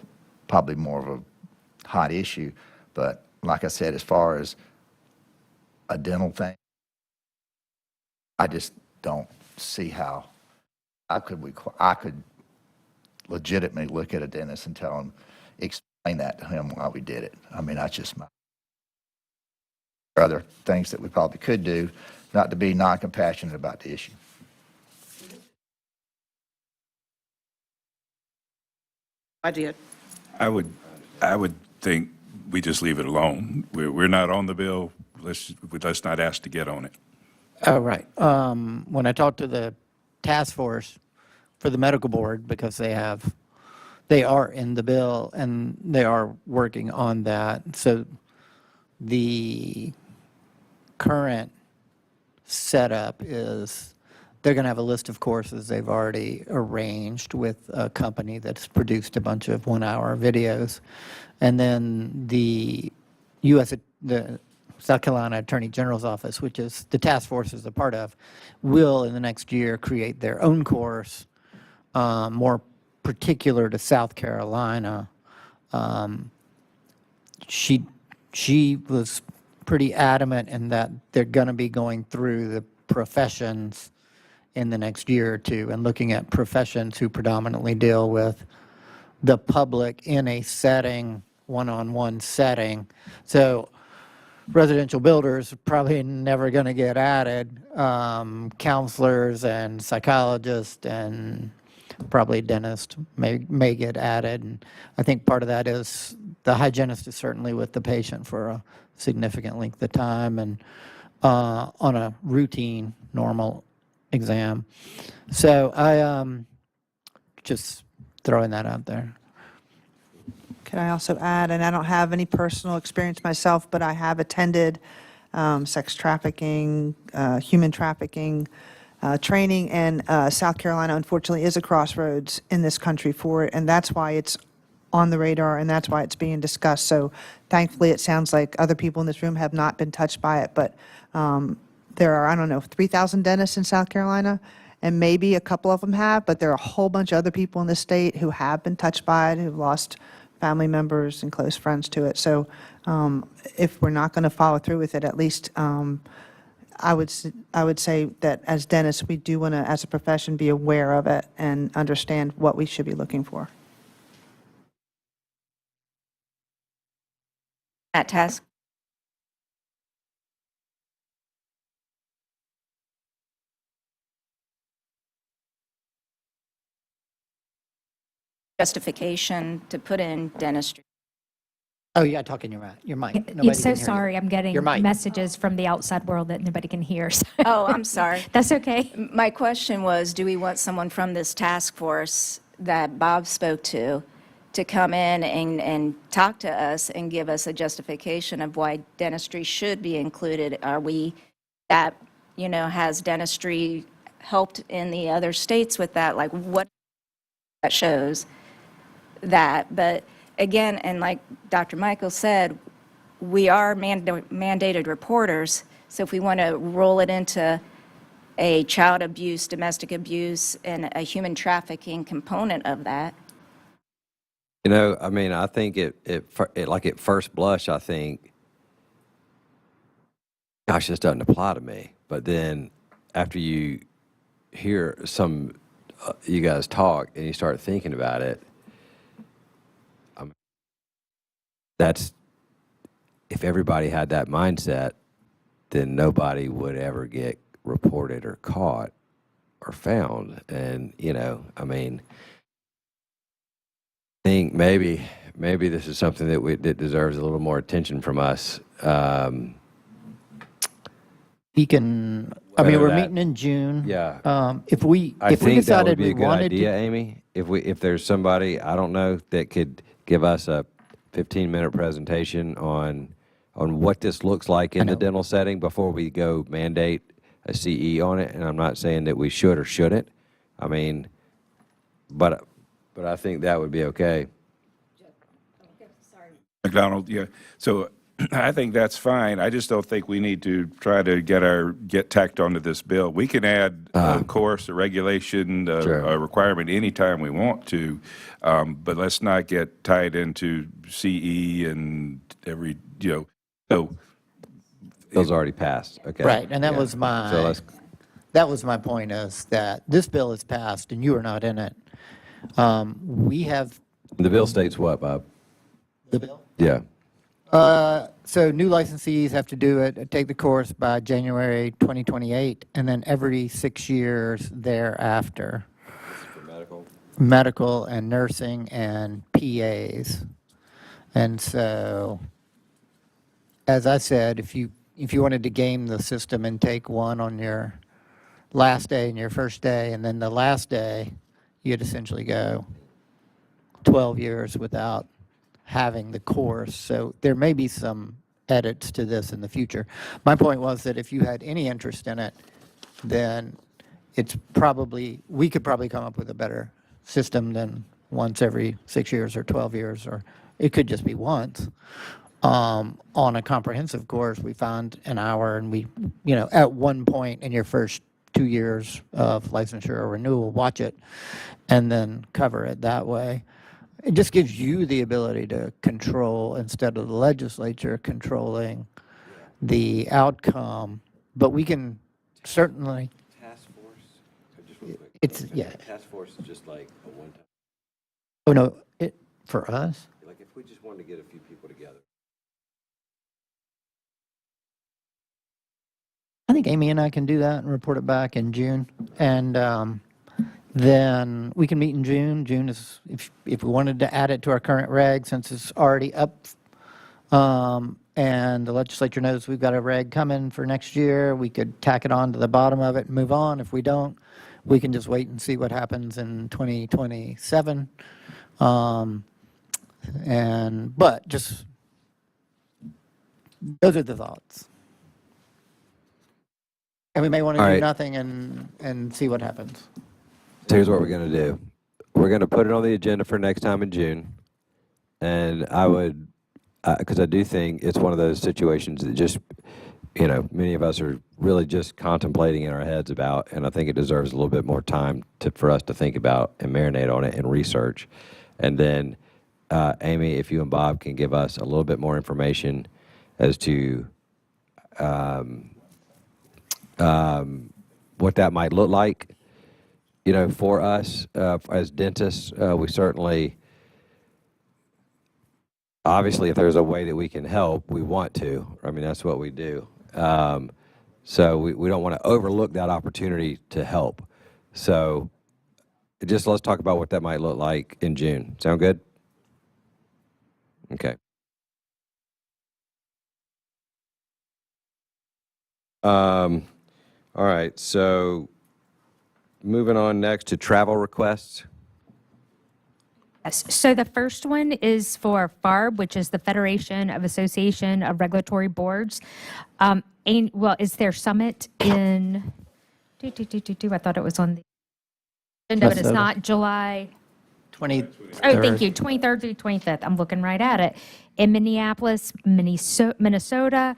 probably more of a hot issue. But like I said, as far as a dental thing, I just don't see how I could legitimately look at a dentist and tell him, explain that to him why we did it. I mean, that's just my. There are other things that we probably could do, not to be non-compassionate about the issue. I did. I would think we just leave it alone. We're not on the bill. Let's not ask to get on it. Oh, right. When I talked to the task force for the medical board, because they are in the bill and they are working on that. So the current setup is they're going to have a list of courses they've already arranged with a company that's produced a bunch of 1-hour videos. And then the South Carolina Attorney General's office, which is the task force is a part of, will in the next year create their own course, more particular to South Carolina. She was pretty adamant in that they're going to be going through the professions in the next year or two and looking at professions who predominantly deal with the public in a setting, one-on-one setting. So residential builders are probably never going to get added. Counselors and psychologists and probably dentists may get added. And I think part of that is the hygienist is certainly with the patient for a significant length of time and on a routine, normal exam. So I just throwing that out there. Can I also add, and I don't have any personal experience myself, but I have attended sex trafficking, human trafficking training, and South Carolina, unfortunately, is a crossroads in this country for it, and that's why it's on the radar, and that's why it's being discussed. So thankfully, it sounds like other people in this room have not been touched by it, but there are, I don't know, 3,000 dentists in South Carolina, and maybe a couple of them have, but there are a whole bunch of other people in the state who have been touched by it, who've lost family members and close friends to it. So if we're not going to follow through with it, at least I would say that as dentists, we do want to, as a profession, be aware of it and understand what we should be looking for. That task. Justification to put in dentistry. Oh, yeah, talking your mic. Yeah, Nobody so can hear you. sorry, I'm getting Your mic. messages from the outside world that nobody can hear. So Oh, I'm sorry. that's okay. My question was, do we want someone from this task force that Bob spoke to come in and talk to us and give us a justification of why dentistry should be included? Are we, that, has dentistry helped in the other states with that? Like, what that shows that? But again, and like Dr. Michael said, we are mandated reporters. So if we want to roll it into a child abuse, domestic abuse, and a human trafficking component of that. I mean, I think like at first blush, I think, gosh, this doesn't apply to me. But then after you hear you guys talk and you start thinking about it, that's, if everybody had that mindset, then nobody would ever get reported or caught or found. And, I mean, I think maybe this is something that deserves a little more attention from us. We can, Whether we're that- meeting in June. Yeah. If we I think that would decided be we a good wanted idea, to. Amy. If there's somebody, I don't know, that could give us a 15-minute presentation on what this looks like in the dental setting before we go mandate a CE on it. And I'm not saying that we should or shouldn't. I mean, but but I think that would be okay. McDonald, yeah. So I think that's fine. I just don't think we need to try to get tacked onto this bill. We can add a course, a regulation, Sure. a requirement anytime we want to, but let's not get tied into CE and so. Those already passed, okay. Right, and that Yeah. was So my, let's, that was my point, is that this bill is passed and you are not in it. We have the bill states what, Bob? the bill. Yeah. So new licensees have to do it, take the course by January 2028, and then every 6 years thereafter. For medical? Medical and nursing and PAs. And so, as I said, if you wanted to game the system and take one on your last day and your first day, and then the last day, you'd essentially go 12 years without having the course. So there may be some edits to this in the future. My point was that if you had any interest in it, then we could probably come up with a better system than once every 6 years or 12 years, or it could just be once. On a comprehensive course, we found an hour, and we, at one point in your first 2 years of licensure or renewal, watch it and then cover it that way. It just gives you the ability to control instead of the legislature controlling the outcome. But we can certainly, Task force, just real quick. it's, yeah. Task force is just like a one-time, Oh, no, for us? like if we just wanted to get a few people together. I think Amy and I can do that and report it back in June. And then we can meet in June. June is, if we wanted to add it to our current reg, since it's already up, and the legislature knows we've got a reg coming for next year, we could tack it on to the bottom of it and move on. If we don't, we can just wait and see what happens in 2027. But just, those are the thoughts. And we may want to All do right. nothing and see what happens. So here's what we're going to do. We're going to put it on the agenda for next time in June. And I would, because I do think it's one of those situations that just, many of us are really just contemplating in our heads about, and I think it deserves a little bit more time for us to think about and marinate on it and research. And then, Amy, if you and Bob can give us a little bit more information as to what that might look like, for us as dentists. We certainly, obviously, if there's a way that we can help, we want to. I mean, that's what we do. So we don't want to overlook that opportunity to help. So just let's talk about what that might look like in June. Sound good? Okay. All right, so moving on next to travel requests. Yes. So the first one is for FARB, which is the Federation of Association of Regulatory Boards. Is their summit in, I thought it was on the agenda, but it's Minnesota. not, July. 20. Oh, thank you, 23rd through 25th. I'm looking right at it. In Minneapolis, Minnesota.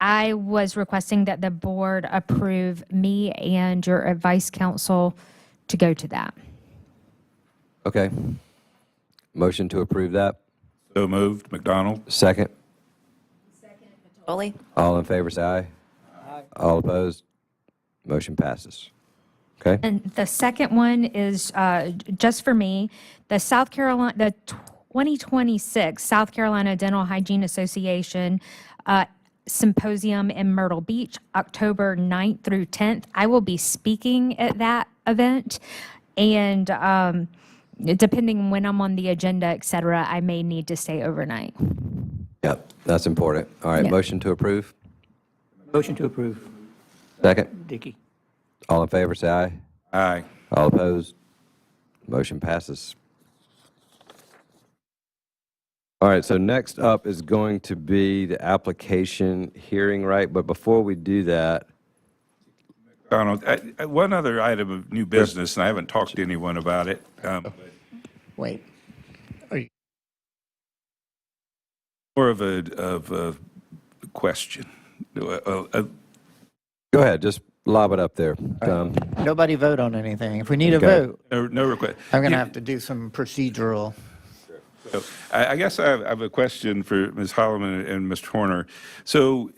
I was requesting that the board approve me and your advice council to go to that. Okay. Motion to approve that. So moved. McDonald? Second. Foley? All in favor, say aye. Aye. All opposed? Motion passes. Okay. And the second one is just for me, the 2026 South Carolina Dental Hygiene Association Symposium in Myrtle Beach, October 9th through 10th. I will be speaking at that event, and depending on when I'm on the agenda, et cetera, I may need to stay overnight. Yep, that's important. All right, Yeah. motion to approve. Motion to approve. Second. Dickey. All in favor, say aye. Aye. All opposed? Motion passes. All right, so next up is going to be the application hearing, right? But before we do that, Donald, one other item of new business, and I haven't talked to anyone about it. Wait. More of a question. Go ahead, just lob it up there, Tom. Nobody vote on anything. If we need a Okay. vote, No request. I'm going to have to do some procedural. So, I guess I have a question for Ms. Holloman and Mr. Horner. So,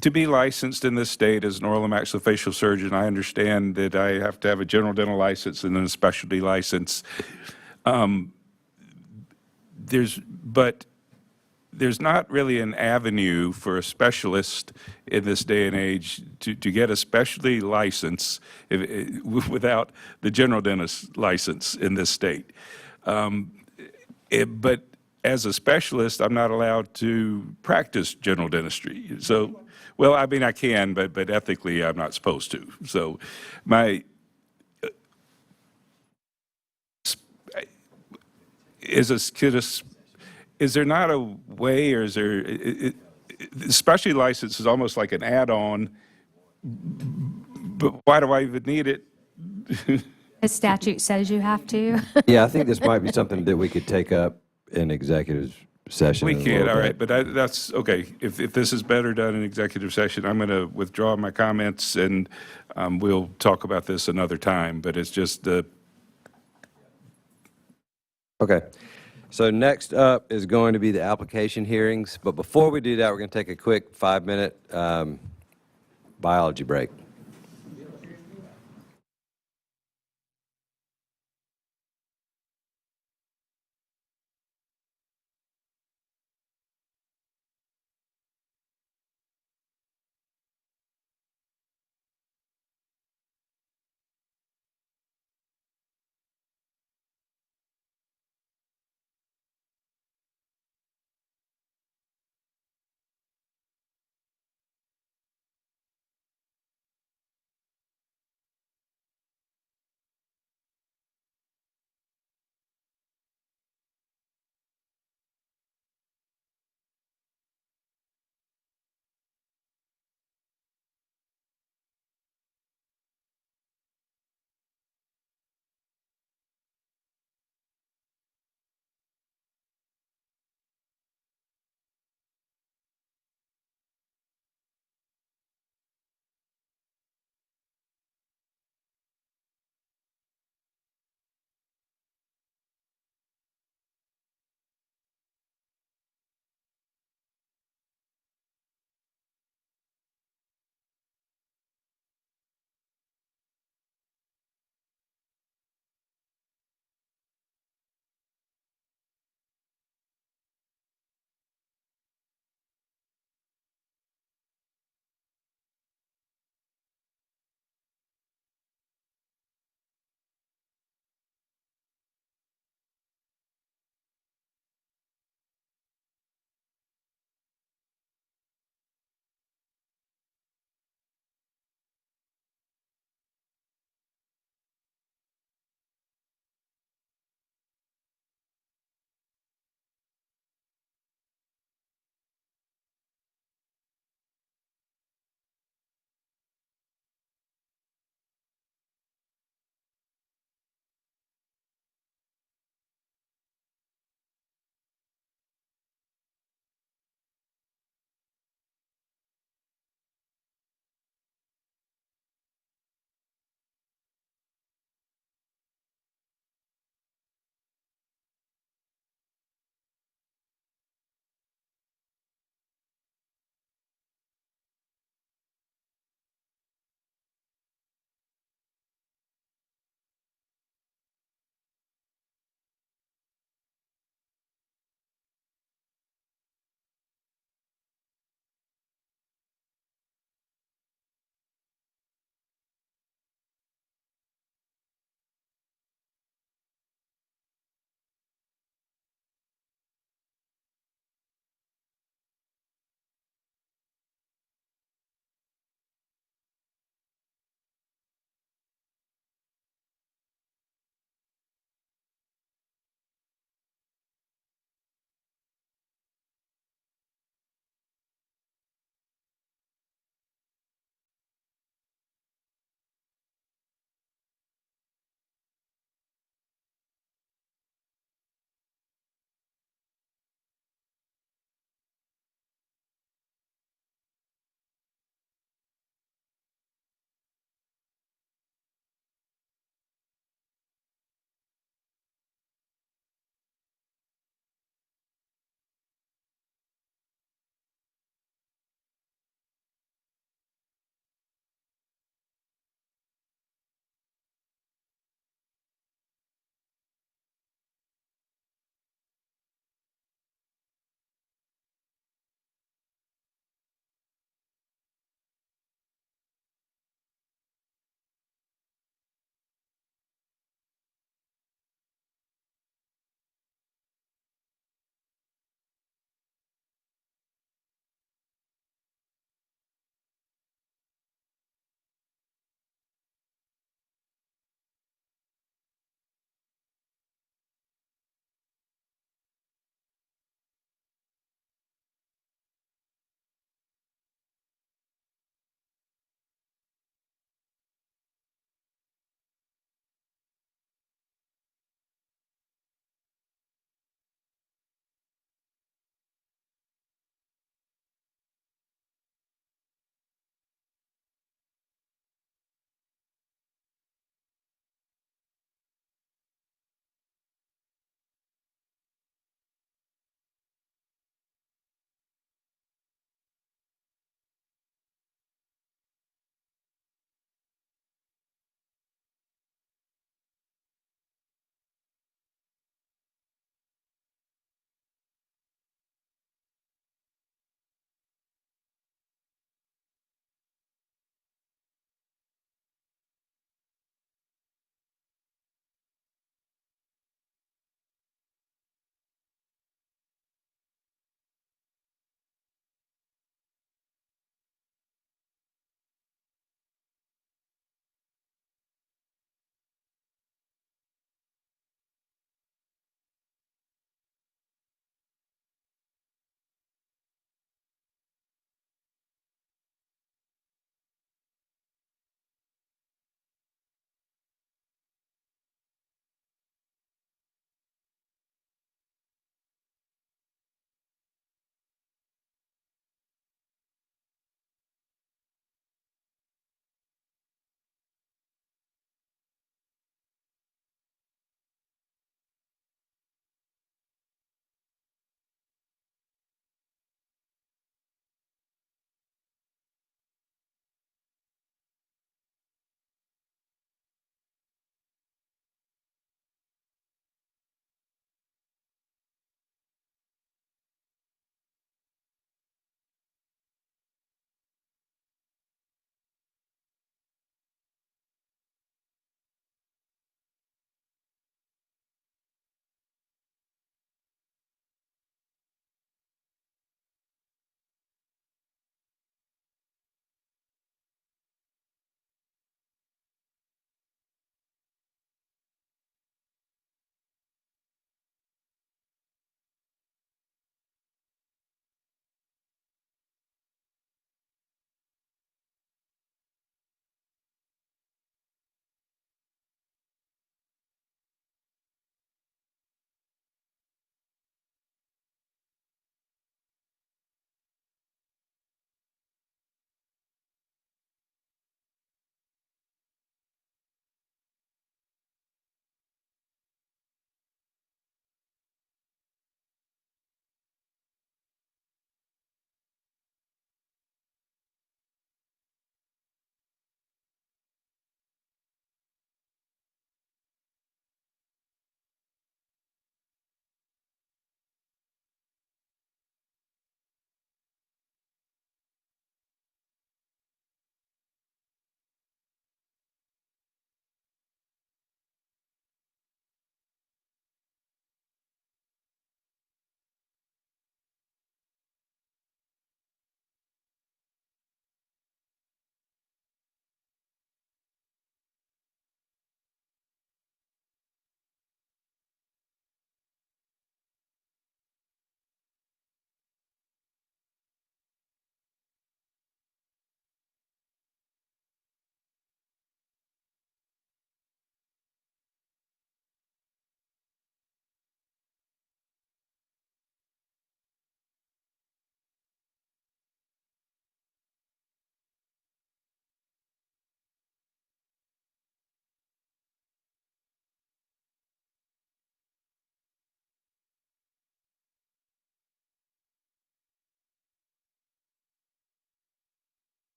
to be licensed in this state as an oral and maxillofacial surgeon, I understand that I have to have a general dental license and then a specialty license. But there's not really an avenue for a specialist in this day and age to get a specialty license without the general dentist license in this state. But as a specialist, I'm not allowed to practice general dentistry. So, well, I mean, I can, but ethically, I'm not supposed to. So, is there not a way, or is there, specialty license is almost like an add-on, but why do I even need it? The statute says you have to. Yeah, I think this might be something that we could take up in executive session. We in a can, little all bit. right, but that's, okay. If this is better done in executive session, I'm going to withdraw my comments, and we'll talk about this another time, but it's just Okay. So next up is going to be the application hearings. But before we do that, we're going to take a quick 5-minute biology break.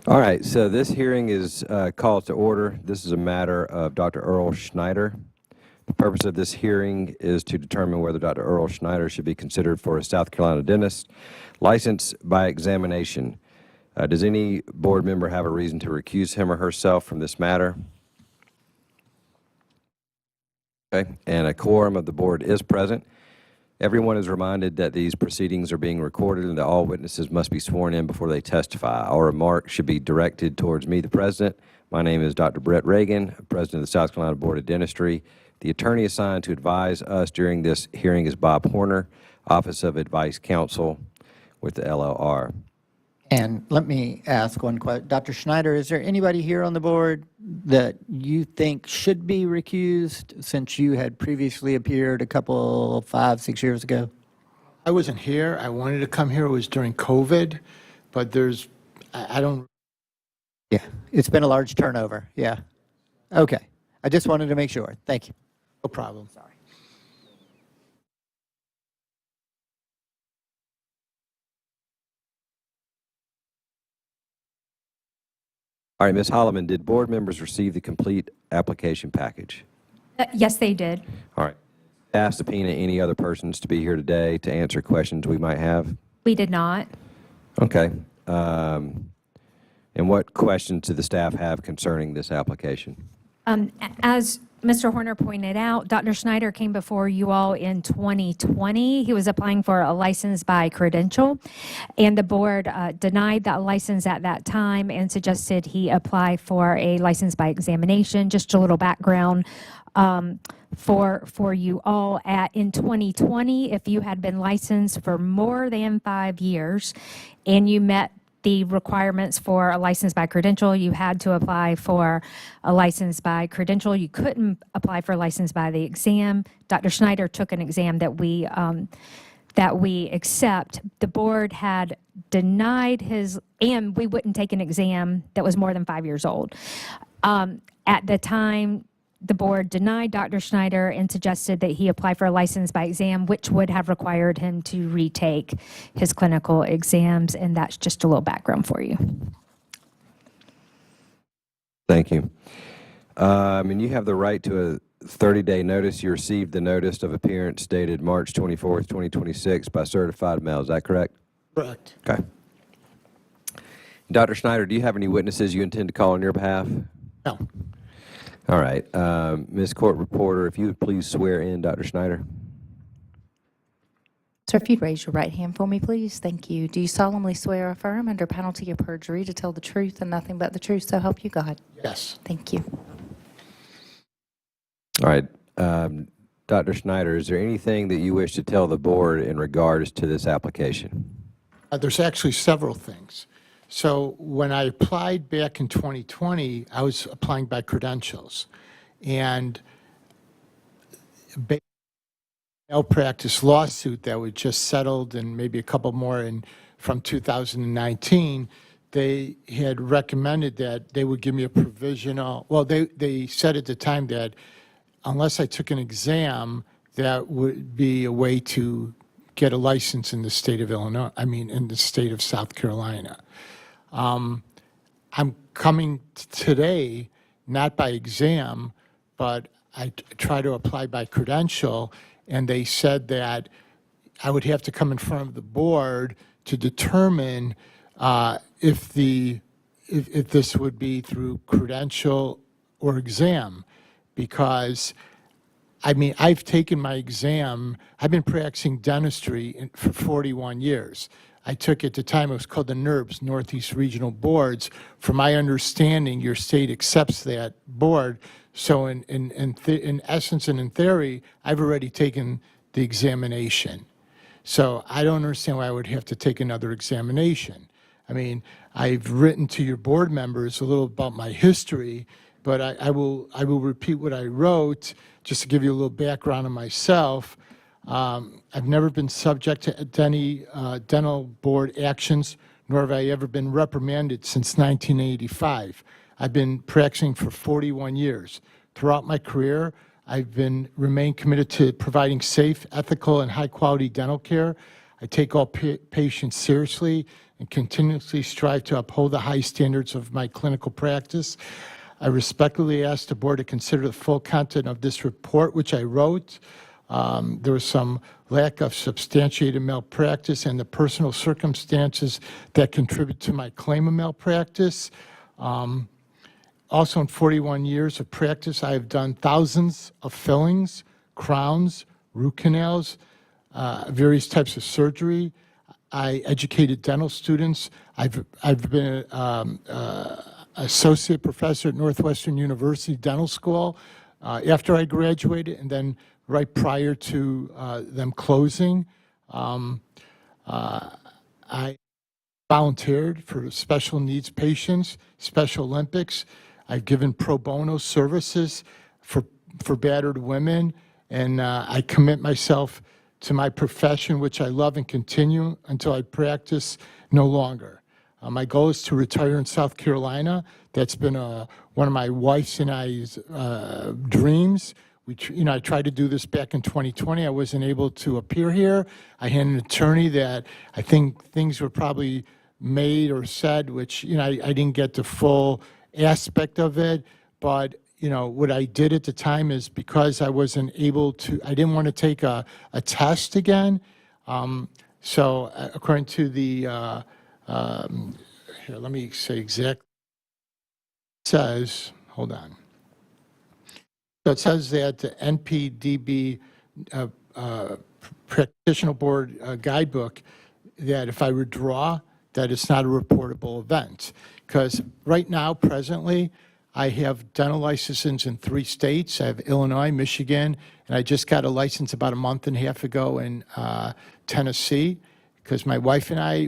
All right, so this hearing is called to order. This is a matter of Dr. Earl Schneider. The purpose of this hearing is to determine whether Dr. Earl Schneider should be considered for a South Carolina dentist license by examination. Does any board member have a reason to recuse him or herself from this matter? Okay, and a quorum of the board is present. Everyone is reminded that these proceedings are being recorded and that all witnesses must be sworn in before they testify. All remarks should be directed towards me, the president. My name is Dr. Brett Reagan, president of the South Carolina Board of Dentistry. The attorney assigned to advise us during this hearing is Bob Horner, Office of Advice Counsel with the LLR. And let me ask one question. Dr. Schneider, is there anybody here on the board that you think should be recused since you had previously appeared a couple, 5, 6 years ago? I wasn't here. I wanted to come here. It was during COVID, but I don't. Yeah, it's been a large turnover. Yeah. Okay. I just wanted to make sure. Thank you. No problem. Sorry. All right, Ms. Holloman, did board members receive the complete application package? Yes, they did. All right. Staff subpoena any other persons to be here today to answer questions we might have? We did not. Okay. And what questions do the staff have concerning this application? As Mr. Horner pointed out, Dr. Schneider came before you all in 2020. He was applying for a license by credential, and the board denied that license at that time and suggested he apply for a license by examination. Just a little background for you all. In 2020, if you had been licensed for more than 5 years and you met the requirements for a license by credential, you had to apply for a license by credential. You couldn't apply for a license by the exam. Dr. Schneider took an exam that we accept. The board had denied his, and we wouldn't take an exam that was more than 5 years old. At the time, the board denied Dr. Schneider and suggested that he apply for a license by exam, which would have required him to retake his clinical exams, and that's just a little background for you. Thank you. And you have the right to a 30-day notice. You received the notice of appearance dated March 24th, 2026 by certified mail. Is that correct? Correct. Okay. Dr. Schneider, do you have any witnesses you intend to call on your behalf? No. All right. Ms. Court Reporter, if you would please swear in Dr. Schneider. Sir, if you'd raise your right hand for me, please. Thank you. Do you solemnly swear or affirm under penalty of perjury to tell the truth and nothing but the truth, so help you God? Yes. Thank you. All right. Dr. Schneider, is there anything that you wish to tell the board in regards to this application? There's actually several things. So when I applied back in 2020, I was applying by credentials. And malpractice lawsuit that was just settled and maybe a couple more from 2019, they had recommended that they would give me a provisional, well, they said at the time that unless I took an exam, that would be a way to get a license in the state of Illinois, in the state of South Carolina. I'm coming today, not by exam, but I try to apply by credential, and they said that I would have to come in front of the board to determine if this would be through credential or exam, because I've taken my exam. I've been practicing dentistry for 41 years. I took at the time, it was called the NERBs, Northeast Regional Boards. From my understanding, your state accepts that board. So in essence and in theory, I've already taken the examination. So I don't understand why I would have to take another examination. I've written to your board members a little about my history, but I will repeat what I wrote just to give you a little background on myself. I've never been subject to any dental board actions, nor have I ever been reprimanded since 1985. I've been practicing for 41 years. Throughout my career, I've remained committed to providing safe, ethical, and high-quality dental care. I take all patients seriously and continuously strive to uphold the high standards of my clinical practice. I respectfully ask the board to consider the full content of this report, which I wrote. There was some lack of substantiated malpractice and the personal circumstances that contribute to my claim of malpractice. Also, in 41 years of practice, I have done thousands of fillings, crowns, root canals, various types of surgery. I educated dental students. I've been associate professor at Northwestern University Dental School after I graduated, and then right prior to them closing. I volunteered for special needs patients, Special Olympics. I've given pro bono services for battered women, and I commit myself to my profession, which I love and continue until I practice no longer. My goal is to retire in South Carolina. That's been one of my wife's and I's dreams. I tried to do this back in 2020. I wasn't able to appear here. I had an attorney that I think things were probably made or said, which, I didn't get the full aspect of it. But, what I did at the time is because I wasn't able to, I didn't want to take a test again. So according to the, here, let me say exactly, it says, hold on. So it says that the NPDB Practitioner Board Guidebook, that if I withdraw, that it's not a reportable event. Because right now, presently, I have dental licenses in 3 states. I have Illinois, Michigan, and I just got a license about a month and a half ago in Tennessee. Because my wife and I,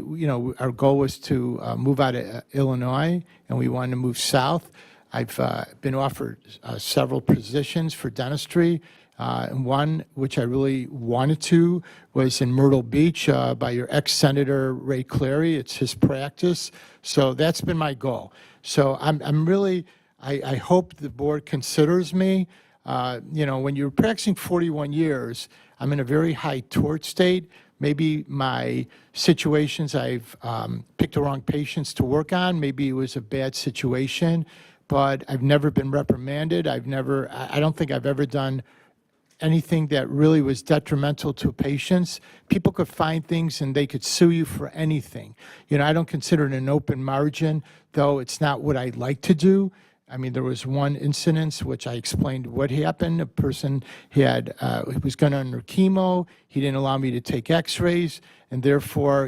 our goal was to move out of Illinois, and we wanted to move south. I've been offered several positions for dentistry. And one, which I really wanted to, was in Myrtle Beach by your ex-Senator Ray Clary. It's his practice. So that's been my goal. So I'm really, I hope the board considers me. When you're practicing 41 years, I'm in a very high tort state. Maybe my situations, I've picked the wrong patients to work on. Maybe it was a bad situation. But I've never been reprimanded. I don't think I've ever done anything that really was detrimental to patients. People could find things and they could sue you for anything. I don't consider it an open margin, though it's not what I like to do. I mean, there was one incident which I explained what happened. A person was going under chemo. He didn't allow me to take x-rays, and therefore,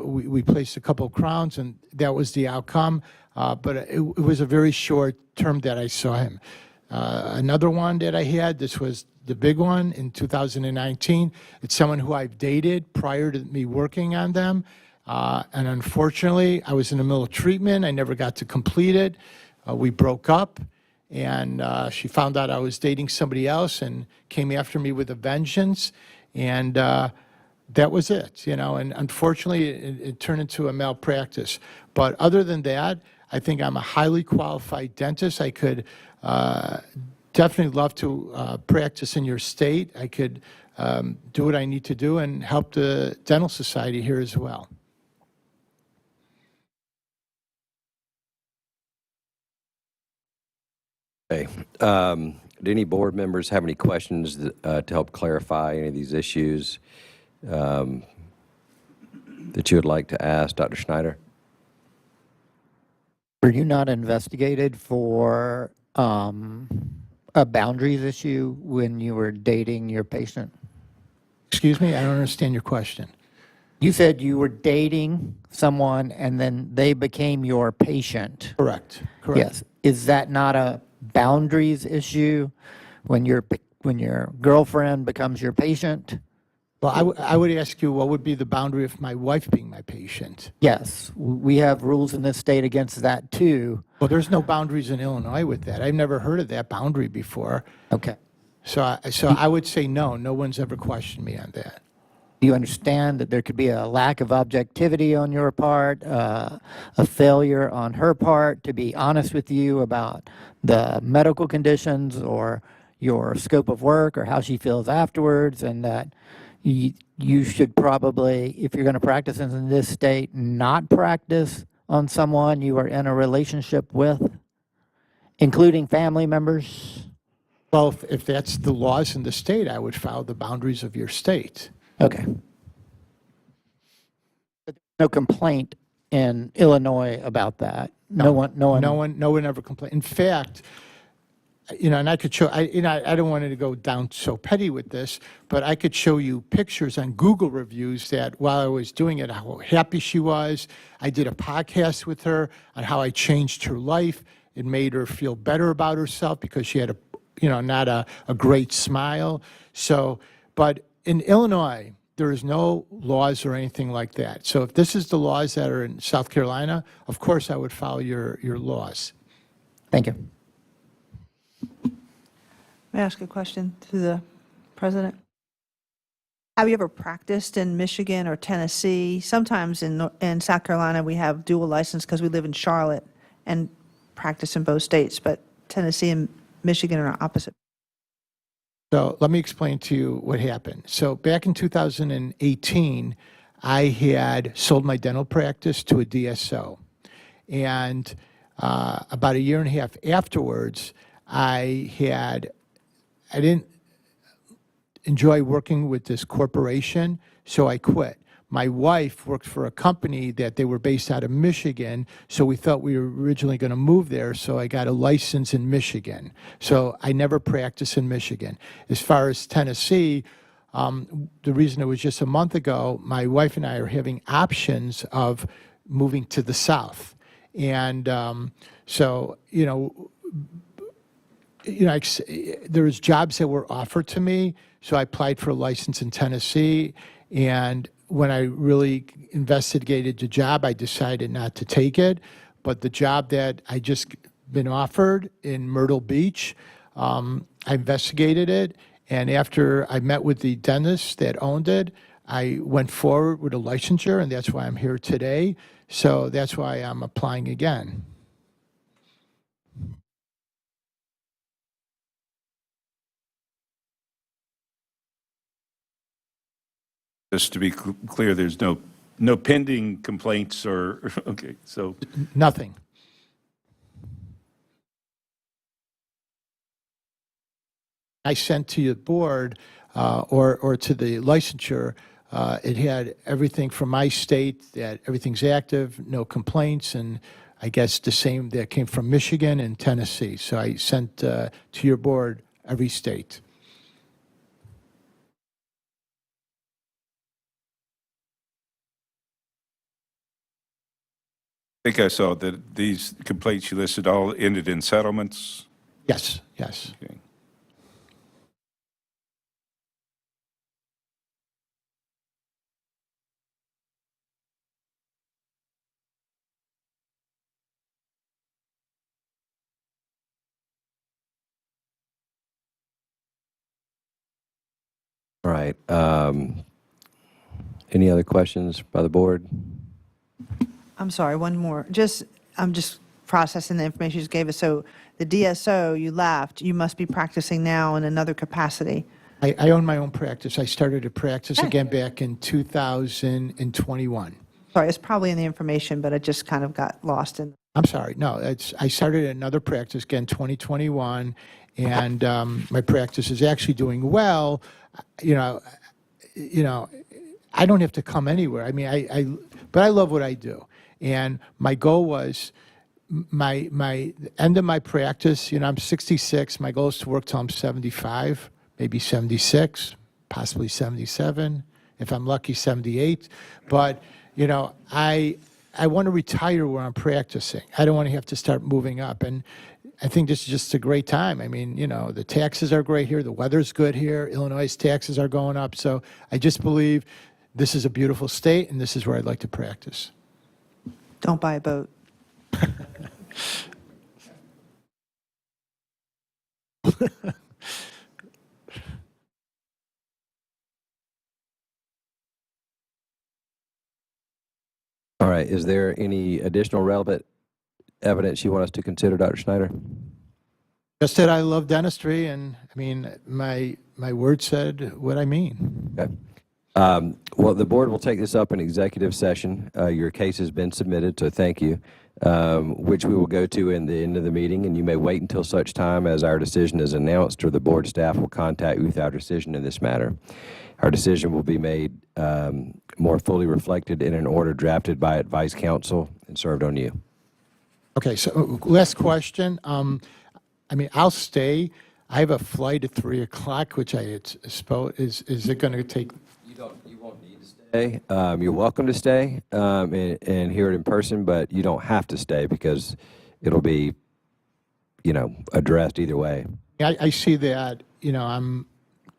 we placed a couple of crowns, and that was the outcome. But it was a very short term that I saw him. Another one that I had, this was the big one in 2019. It's someone who I've dated prior to me working on them. And unfortunately, I was in the middle of treatment. I never got to complete it. We broke up, and she found out I was dating somebody else and came after me with a vengeance. And that was it, and unfortunately, it turned into a malpractice. But other than that, I think I'm a highly qualified dentist. I could definitely love to practice in your state. I could do what I need to do and help the dental society here as well. Okay. Do any board members have any questions to help clarify any of these issues that you would like to ask Dr. Schneider? Were you not investigated for a boundaries issue when you were dating your patient? Excuse me, I don't understand your question. You said you were dating someone and then they became your patient. Correct. Yes. Is that not a boundaries issue when your girlfriend becomes your patient? Well, I would ask you, what would be the boundary of my wife being my patient? Yes, we have rules in this state against that too. Well, there's no boundaries in Illinois with that. I've never heard of that boundary before. Okay. So I would say no. No one's ever questioned me on that. Do you understand that there could be a lack of objectivity on your part, a failure on her part to be honest with you about the medical conditions or your scope of work or how she feels afterwards, and that you should probably, if you're going to practice in this state, not practice on someone you are in a relationship with, including family members. Well, if that's the laws in the state, I would follow the boundaries of your state. Okay. No complaint in Illinois about that. No one. No one ever complained. In fact, and I could show, I don't want to go down so petty with this, but I could show you pictures on Google reviews that while I was doing it, how happy she was. I did a podcast with her on how I changed her life. It made her feel better about herself because she had not a great smile. So, but in Illinois, there is no laws or anything like that. So if this is the laws that are in South Carolina, of course I would follow your laws. Thank you. May I ask a question to the president? Have you ever practiced in Michigan or Tennessee? Sometimes in South Carolina, we have dual license because we live in Charlotte and practice in both states, but Tennessee and Michigan are opposite. So let me explain to you what happened. So back in 2018, I had sold my dental practice to a DSO. And about a year and a half afterwards, I didn't enjoy working with this corporation, so I quit. My wife worked for a company that they were based out of Michigan, so we thought we were originally going to move there, so I got a license in Michigan. So I never practiced in Michigan. As far as Tennessee, the reason it was just a month ago, my wife and I are having options of moving to the South. And so, there was jobs that were offered to me, so I applied for a license in Tennessee, and when I really investigated the job, I decided not to take it. But the job that I just been offered in Myrtle Beach, I investigated it, and after I met with the dentist that owned it, I went forward with a licensure, and that's why I'm here today. So that's why I'm applying again. Just to be clear, there's no pending complaints or, okay, so. Nothing. I sent to your board or to the licensure, it had everything from my state, that everything's active, no complaints, and I guess the same that came from Michigan and Tennessee. So I sent to your board every state. I think I saw that these complaints you listed all ended in settlements. Yes, yes. Okay. All right. Any other questions by the board? I'm sorry, one more. I'm just processing the information you just gave us. So the DSO, you left, you must be practicing now in another capacity. I own my own practice. I started to practice again back in 2021. Sorry, it's probably in the information, but it just kind of got lost in. I'm sorry. No, I started another practice again 2021, and my practice is actually doing well. I don't have to come anywhere. I mean, but I love what I do. And my goal was my end of my practice, I'm 66. My goal is to work till I'm 75, maybe 76, possibly 77. If I'm lucky, 78. But, I want to retire where I'm practicing. I don't want to have to start moving up. And I think this is just a great time. I mean, the taxes are great here. The weather's good here. Illinois' taxes are going up. So I just believe this is a beautiful state, and this is where I'd like to practice. Don't buy a boat. All right. Is there any additional relevant evidence you want us to consider, Dr. Schneider? Just that I love dentistry, and I mean, my word said what I mean. Okay. Well, the board will take this up in executive session. Your case has been submitted, so thank you, which we will go to in the end of the meeting, and you may wait until such time as our decision is announced or the board staff will contact you with our decision in this matter. Our decision will be made more fully reflected in an order drafted by advice council and served on you. Okay, so last question. I mean, I'll stay. I have a flight at 3 o'clock, which I suppose, is it going to take? You won't need to stay. You're welcome to stay and hear it in person, but you don't have to stay because it'll be, addressed either way. I see that, I'm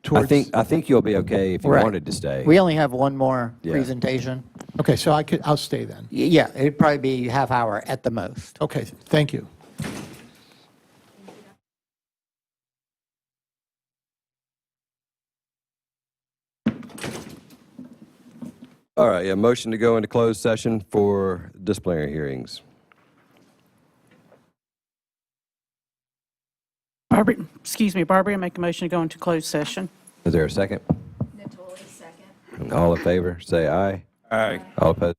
towards. I think you'll be okay if you Right. wanted to stay. We only have one more Yeah. presentation. Okay, so I'll stay then. Yeah, it'd probably be half hour at the most. Okay, thank you. All right, a motion to go into closed session for disciplinary hearings. Barbara, make a motion to go into closed session. Is there a second? Natoli, second. All in favor, say aye. Aye. All opposed?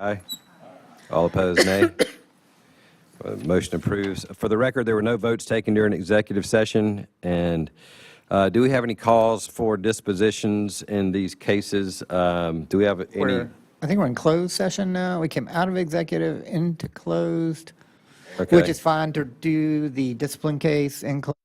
Aye. All opposed, nay. Motion approves. For the record, there were no votes taken during executive session. And do we have any calls for dispositions in these cases? Do we have any? I think we're in closed session now. We came out of executive into closed, which Okay. is fine to do the discipline case in closed.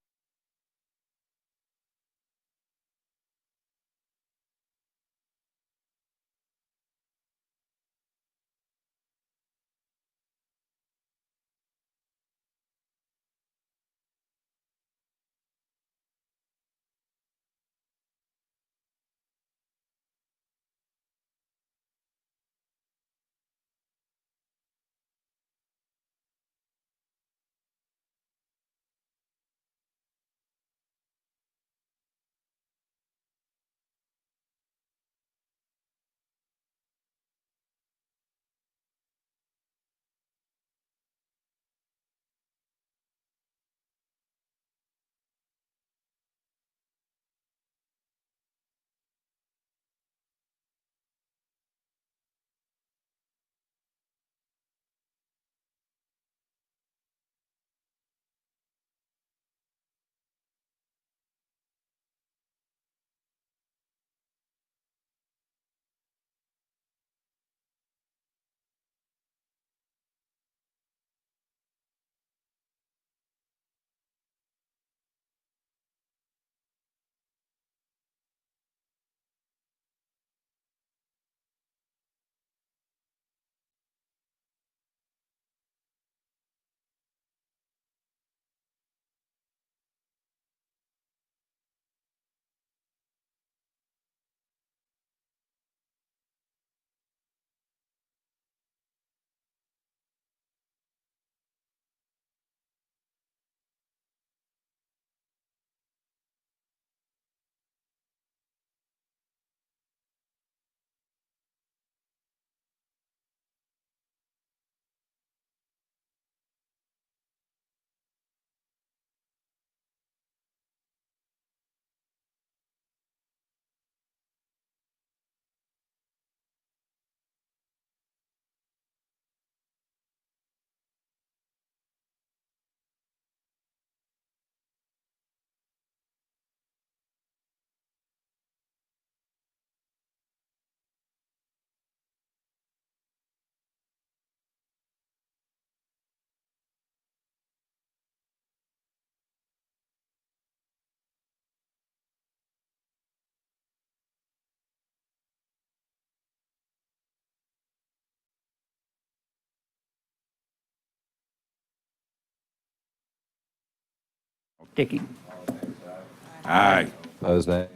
Dickey. Aye. Opposed, nay.